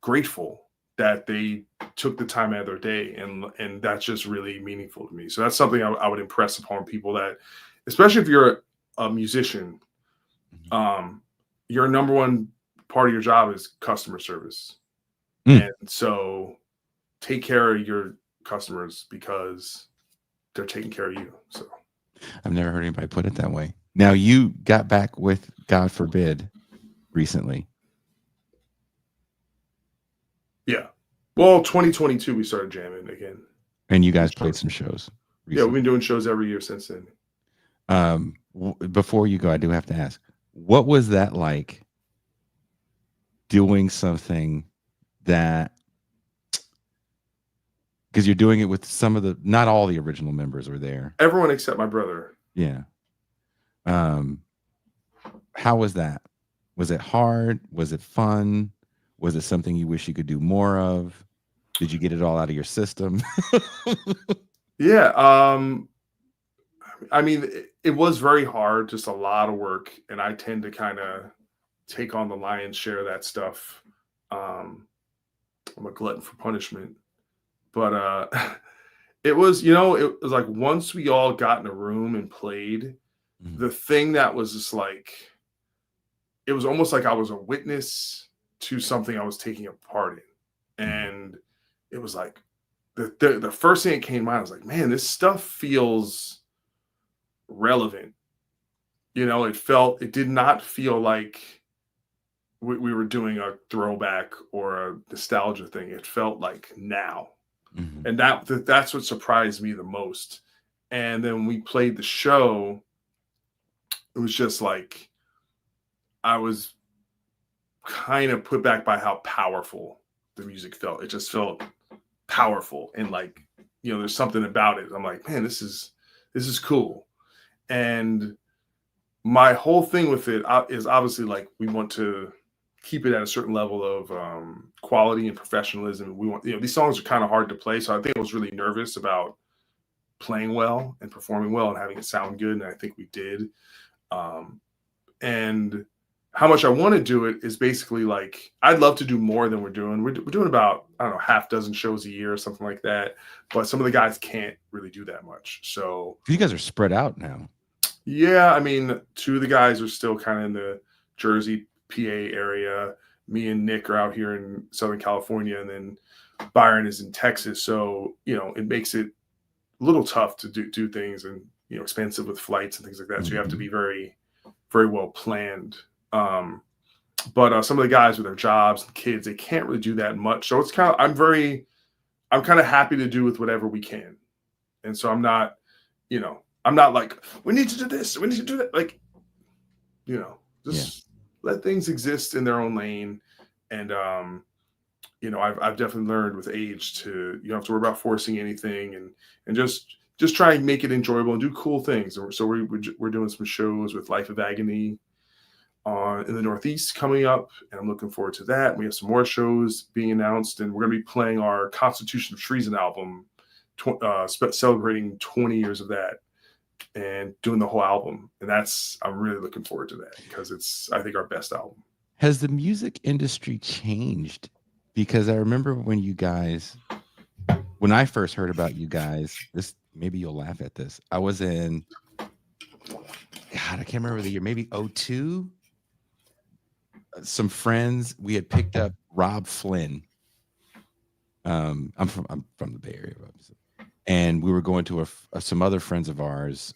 grateful that they took the time out of their day, and that's just really meaningful to me. So that's something I would impress upon people, that especially if you're a musician, your number one part of your job is customer service. And so take care of your customers because they're taking care of you. So I've never heard anybody put it that way. Now, you got back with God Forbid recently. Yeah. Well, 2022, we started jamming again. And you guys played some shows recently. Yeah, we've been doing shows every year since then. Before you go, I do have to ask, what was that like doing something that, because you're doing it with not all the original members were there. Everyone except my brother. Yeah. How was that? Was it hard? Was it fun? Was it something you wish you could do more of? Did you get it all out of your system? Yeah. I mean, it was very hard, just a lot of work. And I tend to kind of take on the lion's share of that stuff. I'm a glutton for punishment. But it was like once we all got in a room and played, the thing that was just like, it was almost like I was a witness to something I was taking a part in. And it was like, the first thing that came to mind, I was like, man, this stuff feels relevant. It did not feel like we were doing a throwback or a nostalgia thing. It felt like now. And that's what surprised me the most. And then we played the show. It was just like, I was kind of put back by how powerful the music felt. It just felt powerful. And like, there's something about it. I'm like, man, this is cool. And my whole thing with it is obviously like, we want to keep it at a certain level of quality and professionalism. We want, these songs are kind of hard to play. So I think I was really nervous about playing well and performing well and having it sound good. And I think we did. And how much I want to do it is basically like, I'd love to do more than we're doing. We're doing about, I don't know, half dozen shows a year or something like that. But some of the guys can't really do that much. So You guys are spread out now. yeah, I mean, two of the guys are still kind of in the Jersey, PA area. Me and Nick are out here in Southern California, and then Byron is in Texas. So, you know, it makes it a little tough to do things, and, you know, expensive with flights and things like that. So you have to be very, very well planned. But some of the guys with their jobs and kids, they can't really do that much. So it's kind of, I'm kind of happy to do with whatever we can. And so I'm not, you know, I'm not like, we need to do this, we need to do that. Like, you know, just let things exist in their own lane. And, you know, I've definitely learned with age to, you don't have to worry about forcing anything, and just try and make it enjoyable and do cool things. So we're doing some shows with Life of Agony in the Northeast coming up, and I'm looking forward to that. We have some more shows being announced, and we're going to be playing our Constitution of Treason album, celebrating 20 years of that, and doing the whole album. And I'm really looking forward to that, because it's, I think, our best album. Has the music industry changed? Because I remember when I first heard about you guys, this, maybe you'll laugh at this. I was in, God, I can't remember the year, maybe 2002. Some friends, we had picked up Rob Flynn. I'm from the Bay Area, obviously. And we were going to some other friends of ours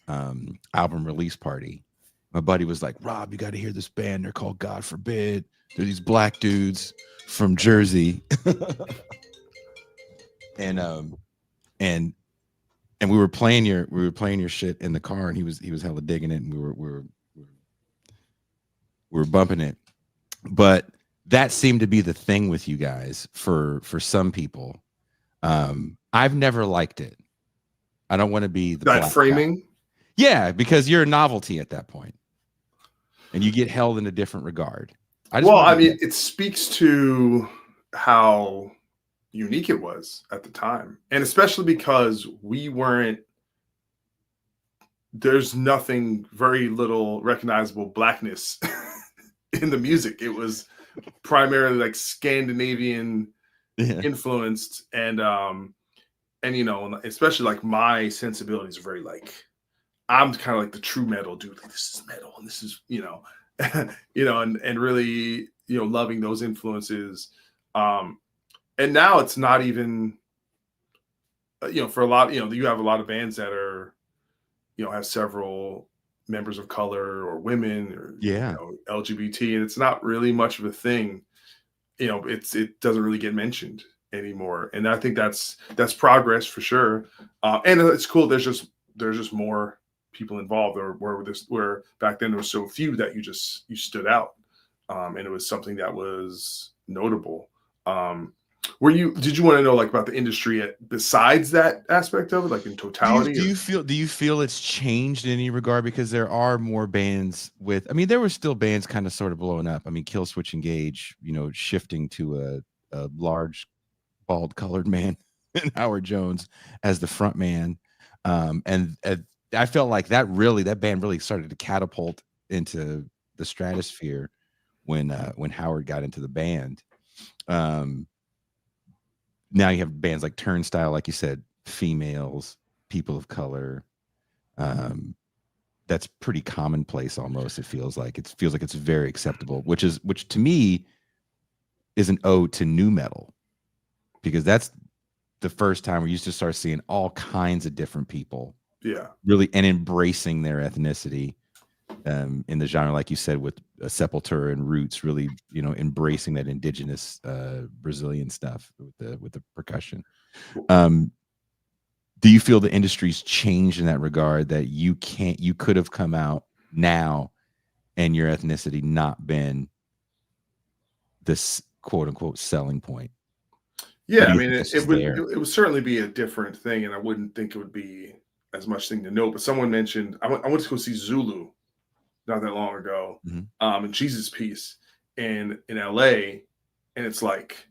album release party. My buddy was like, Rob, you got to hear this band. They're called God Forbid. They're these black dudes from Jersey. and we were playing your shit in the car, and he was hella digging it, and we were bumping it. But that seemed to be the thing with you guys for some people. I've never liked it. I don't want to be that framing guy. Yeah, because you're a novelty at that point, and you get held in a different regard. I mean, it speaks to how unique it was at the time, and especially because there's very little recognizable blackness in the music. It was primarily like Scandinavian influenced, and you know, especially like my sensibilities are very like, I'm kind of like the true metal dude. Like, this is metal, and this is, you know, you know, and really, you know, loving those influences. And now it's not even, you know, for a lot, you know, you have a lot of bands that are, you know, have several members of color or women or, you know, LGBT, and it's not really much of a thing. You know, it doesn't really get mentioned anymore. And I think that's progress for sure. And it's cool. There's just more people involved, or where back then there was so few that you stood out. And it was something that was notable. Did you want to know like about the industry besides that aspect of it, like in totality? Do you feel it's changed in any regard? Because there are more bands I mean, there were still bands kind of sort of blowing up. I mean, Killswitch Engage, you know, shifting to a large bald colored man and Howard Jones as the front man. And I felt like that band really started to catapult into the stratosphere when Howard got into the band. Now you have bands like Turnstile, like you said, females, people of color. That's pretty commonplace almost. It feels like it's very acceptable, which to me is an ode to nu metal, because that's the first time we used to start seeing all kinds of different people. Yeah. Really, and embracing their ethnicity in the genre, like you said, with Sepultura and Roots, really, you know, embracing that indigenous Brazilian stuff with the percussion. Do you feel the industry's changed in that regard, that you could have come out now and your ethnicity not been this quote unquote selling point? Yeah, I mean, it would certainly be a different thing, and I wouldn't think it would be as much thing to know. But someone mentioned I went to go see Zulu not that long ago, in Jesus Piece in LA, and it's like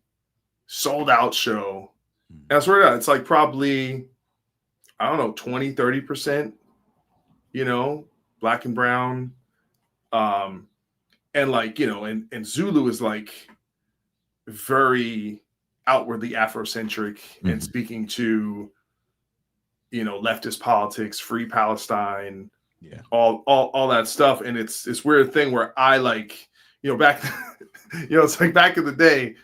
sold out show. And I swear to God, it's like probably, I don't know, 20-30%, you know, black and brown. And and like, you know, and Zulu is like very outwardly Afrocentric and speaking to, you know, leftist politics, free Palestine, Yeah. all that stuff. And it's this weird thing where I like, you know, back, you know, it's like back in the day,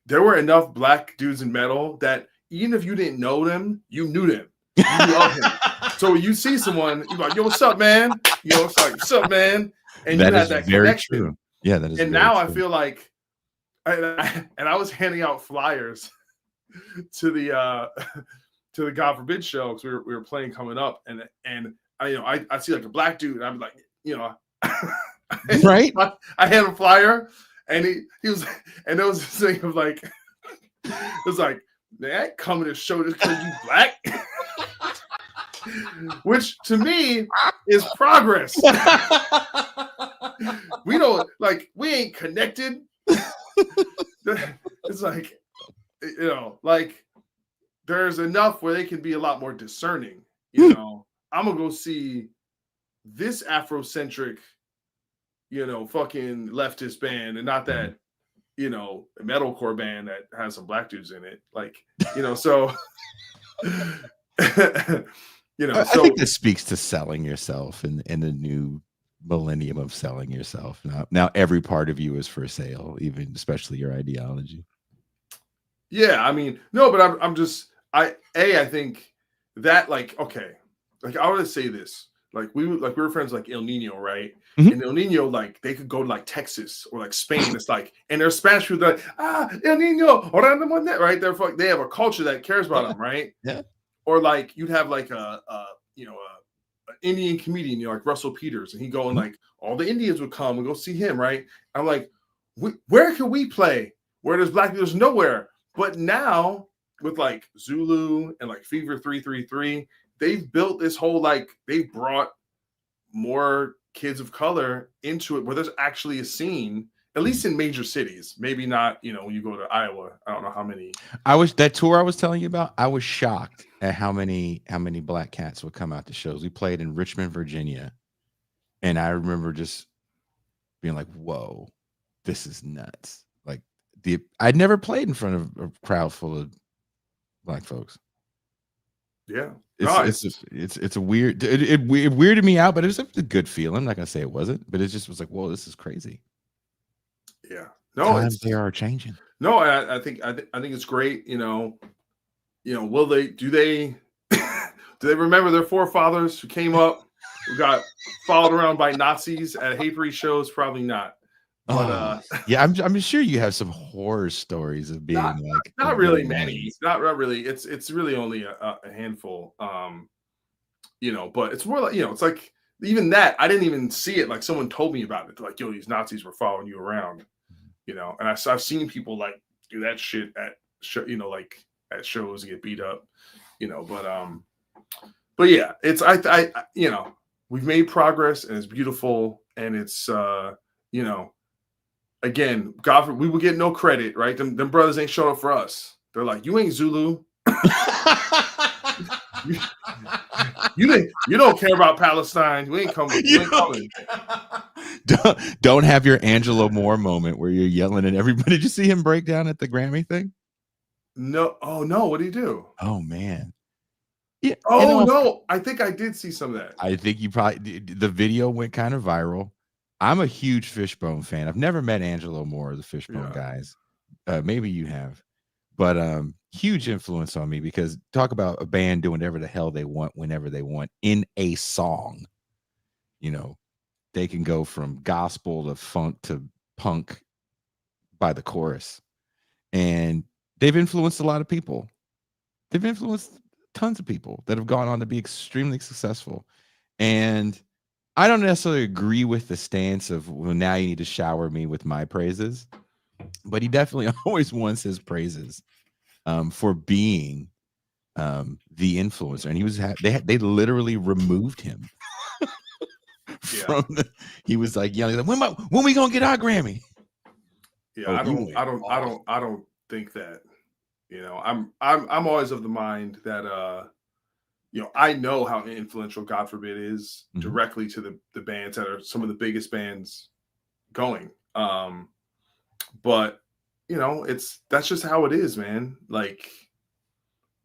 there were enough black dudes in metal that even if you didn't know them, you knew them. You knew of him. So when you see someone, you're like, yo, what's up, man? You know, it's like, what's up, man? And That you had is that very connection. true. Yeah, that is and very now true. I feel like I was handing out flyers to the to the God Forbid show because we were playing coming up, and I, you know, I see like a black dude, and I'm like, you know, right? I hand him a flyer, and he was, and there was this thing of like, it was like, man, coming to show this because you black, which to me is progress. We don't like, we ain't connected. It's like, you know, like there's enough where they can be a lot more discerning. You know, I'm gonna go see this Afrocentric, you know, fucking leftist band, and not that, you know, metalcore band that has some black dudes in it. Like, you know, so you know, I so think this speaks to selling yourself in the new millennium of selling yourself. Now every part of you is for sale, even especially your ideology. yeah, I mean, no, but I'm just I think that, like, okay, like I want to say this. Like we were friends like El Nino, right? Mhm. And El Nino, like they could go to like Texas or like Spain. It's like, and their Spanish people like, El Nino, right? They have a culture that cares about them, right? Yeah. Or like you'd have like a you know, an Indian comedian, you know, like Russell Peters, and he go and like all the Indians would come and go see him, right? I'm like, where can we play? Where there's black people, there's nowhere. But now with like Zulu and like Fever 333, they've built this whole, like, they brought more kids of color into it where there's actually a scene, at least in major cities. Maybe not, you know, when you go to Iowa, I don't know how many. That tour I was telling you about, I was shocked at how many black cats would come out to shows. We played in Richmond, Virginia, and I remember just being like, whoa, this is nuts. Like I'd never played in front of a crowd full of black folks. Yeah. It's a weird, it weirded me out, but it was a good feeling. I'm not gonna say it wasn't, but it just was like, whoa, this is crazy. Yeah. No, Times they are changing. No, I think it's great. You know, will they do they do they remember their forefathers who came up, who got followed around by Nazis at hate parade shows? Probably not. But yeah, I'm sure you have some horror stories of being not really many. Not really. It's really only a handful. You know, but it's more like, you know, it's like even that I didn't even see it. Like someone told me about it. They're like, yo, these Nazis were following you around. You know, and I've seen people like do that shit at you know, like at shows, get beat up. You know, but yeah, it's I you know, we've made progress and it's beautiful, and it's you know, again, God forbid, we will get no credit, right? Them brothers ain't showing up for us. They're like, you ain't Zulu. you don't care about Palestine. You ain't coming. You ain't coming. Don't have your Angelo Moore moment where you're yelling at everybody. Did you see him break down at the Grammy thing? No. Oh no. What did he do? Oh man. Yeah. Oh no. I think I did see some of that. I think you probably, the video went kind of viral. I'm a huge Fishbone fan. I've never met Angelo Moore or the Fishbone guys. Maybe you have, but huge influence on me, because talk about a band doing whatever the hell they want whenever they want in a song. You know, they can go from gospel to funk to punk by the chorus, and they've influenced a lot of people. They've influenced tons of people that have gone on to be extremely successful. And I don't necessarily agree with the stance of, well, now you need to shower me with my praises, but he definitely always wants his praises for being the influencer. And he was they literally removed him from he was like yelling, like, when we gonna get our Grammy? Yeah, I don't think that, you know, I'm always of the mind that you know, I know how influential God Forbid is directly to the bands that are some of the biggest bands going. But you know, that's just how it is, man. Like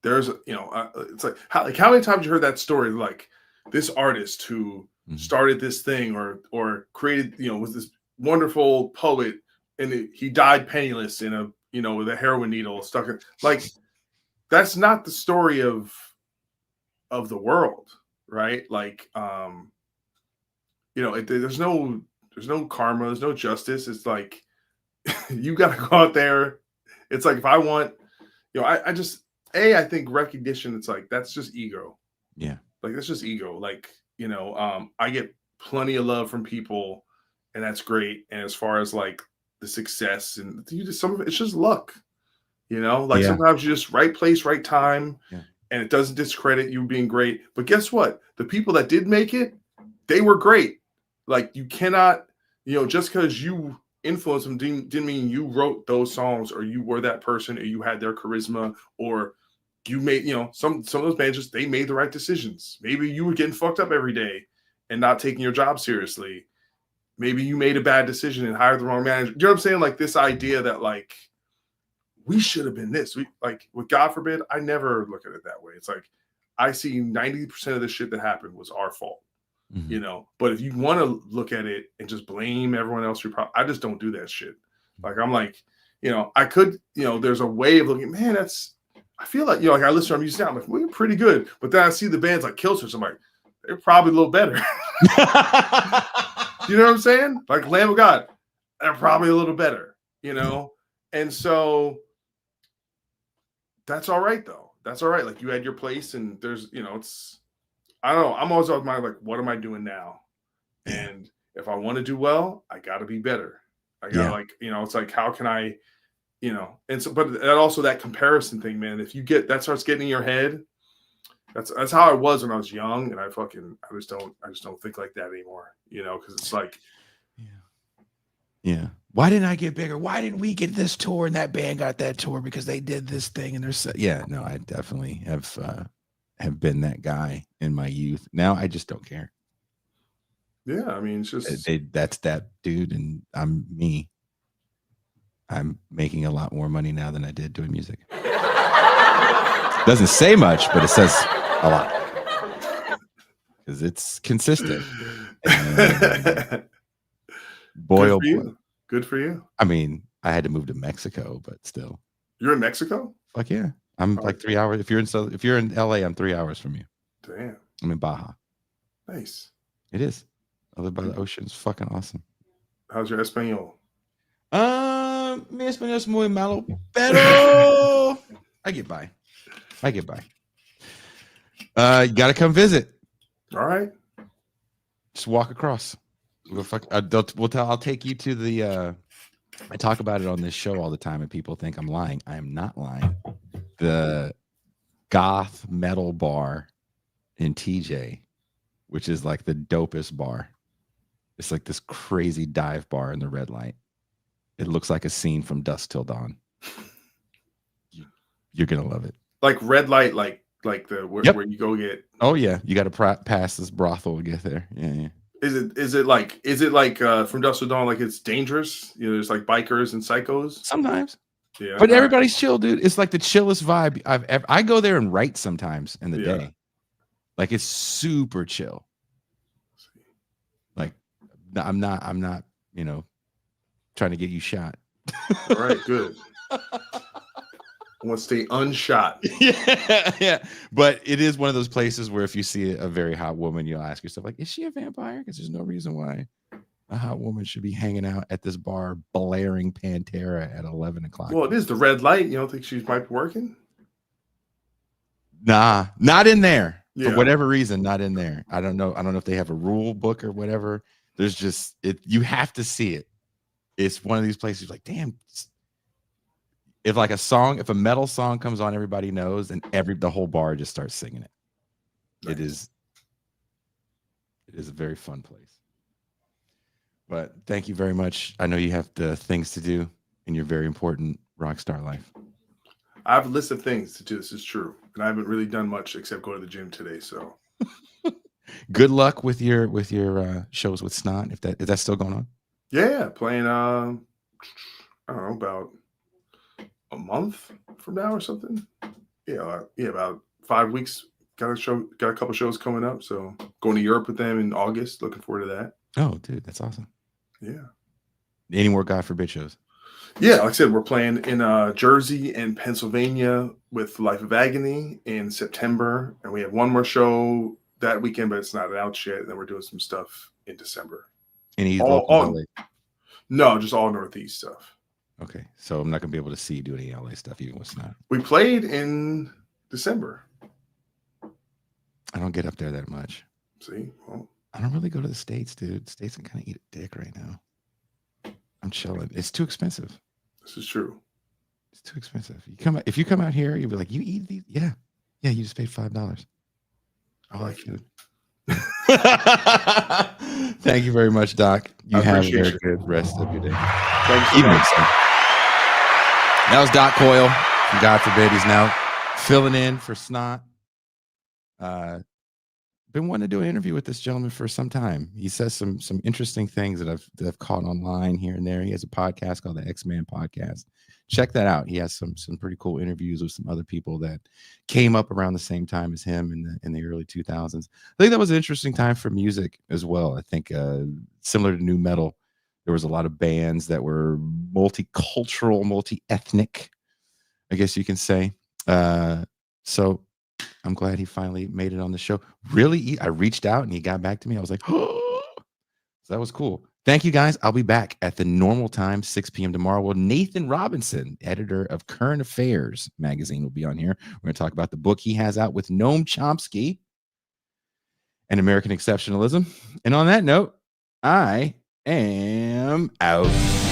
there's, you know, it's like how many times you heard that story? Like this artist who started this thing or created, you know, was this wonderful poet, and he died penniless in a, you know, with a heroin needle stuck in. Like that's not the story of the world, right? Like, you know, there's no karma, there's no justice. It's like you got to go out there. It's like if I want, you know, I just I think recognition. It's like that's just ego. Yeah, like that's just ego. Like, you know, I get plenty of love from people, and that's great. And as far as like the success, and you just some of it's just luck. You know, like sometimes you just right place, right time, and it doesn't discredit you being great. But guess what? The people that did make it, they were great. Like you cannot, you know, just because you influenced them didn't mean you wrote those songs or you were that person or you had their charisma or you made, you know, some of those bands just they made the right decisions. Maybe you were getting fucked up every day and not taking your job seriously. Maybe you made a bad decision and hired the wrong manager. You know what I'm saying? Like this idea that like we should have been this. We like with God forbid, I never look at it that way. It's like I see 90% of the shit that happened was our fault. You know, but if you want to look at it and just blame everyone else, I just don't do that shit. Like I'm like, you know, I could, you know, there's a way of looking, man, I feel like, you know, like I listen to them, you sound like we're pretty good, but then I see the bands like Killswitch, I'm like, they're probably a little better. You know what I'm saying? Like Lamb of God, they're probably a little better, you know? And so that's all right though. That's all right. Like you had your place and there's, you know, I don't know. I'm always on my like, what am I doing now? And if I want to do well, I got to be better. I got to like, you know, it's like, how can I, you know, and so, but that also that comparison thing, man, if you get, that starts getting in your head, that's how I was when I was young. And I just don't think like that anymore, you know, cause it's like, yeah. Why didn't I get bigger? Why didn't we get this tour and that band got that tour because they did this thing and they're no, I definitely have been that guy in my youth. Now I just don't care. Yeah, I mean, it's just that's that dude, and I'm me. I'm making a lot more money now than I did doing music. Doesn't say much, but it says a lot because it's consistent. Boy, oh boy. Good for you. I mean, I had to move to Mexico, but still. You're in Mexico? Fuck yeah. I'm like 3 hours. If you're in LA, I'm 3 hours from you. Damn. I'm in Baja. Nice. It is. I live by the ocean. It's fucking awesome. How's your Espanol? Mi español es muy malo, pero I get by. You gotta come visit. All right. Just walk across. I'll take you to the I talk about it on this show all the time and people think I'm lying. I am not lying. The goth metal bar in TJ, which is like the dopest bar. It's like this crazy dive bar in the red light. It looks like a scene from Dusk Till Dawn. You're gonna love it. Like red light, like where you go get. Oh yeah, you got to pass this brothel to get there. Yeah. Is it like from Dusk Till Dawn? Like it's dangerous. You know, there's like bikers and psychos. Sometimes. Yeah, but everybody's chill, dude. It's like the chillest vibe I've ever. I go there and write sometimes in the day. Like it's super chill. Like I'm not, you know, trying to get you shot. All right, good. I want to stay unshot. Yeah. But it is one of those places where if you see a very hot woman, you'll ask yourself, like, is she a vampire? Because there's no reason why a hot woman should be hanging out at this bar blaring Pantera at 11 o'clock. Well, it is the red light. You don't think she might be working? Nah, not in there. Yeah. For whatever reason, not in there. I don't know if they have a rule book or whatever. There's just you have to see it. It's one of these places like, damn. If a metal song comes on, everybody knows, and the whole bar just starts singing it. Nice. It is a very fun place. But thank you very much. I know you have the things to do in your very important rock star life. I have a list of things to do. This is true, and I haven't really done much except go to the gym today. So, good luck with your shows with Snot. If that's still going on. Yeah, playing. I don't know, about a month from now or something. Yeah, about 5 weeks. Got a couple shows coming up. So going to Europe with them in August. Looking forward to that. Oh, dude, that's awesome. Yeah. Any more God Forbid shows? Yeah, like I said, we're playing in Jersey and Pennsylvania with Life of Agony in September, and we have one more show that weekend, but it's not out yet. And then we're doing some stuff in December. Any local LA? No, just all Northeast stuff. Okay, so I'm not gonna be able to see you do any LA stuff, even with Snap. We played in December. I don't get up there that much. See, well, I don't really go to the States, dude. States can kind of eat a dick right now. I'm chilling. It's too expensive. This is true. It's too expensive. If you come out here, you'll be like, you eat these? Yeah. You just paid $5. I like food. Thank you very much, Doc. You have a very good rest of your day. Thank you. That was Doc Coyle from God Forbid. He's now filling in for Snot. Been wanting to do an interview with this gentleman for some time. He says some interesting things that I've caught online here and there. He has a podcast called the X-Man Podcast. Check that out. He has some pretty cool interviews with some other people that came up around the same time as him in the early 2000s. I think that was an interesting time for music as well. I think similar to nu metal, there was a lot of bands that were multicultural, multi-ethnic, I guess you can say. So I'm glad he finally made it on the show. Really, I reached out and he got back to me. I was like, oh, so that was cool. Thank you, guys. I'll be back at the normal time, 6 p.m. tomorrow. Well, Nathan Robinson, editor of Current Affairs magazine, will be on here. We're going to talk about the book he has out with Noam Chomsky and American Exceptionalism. And on that note, I am out.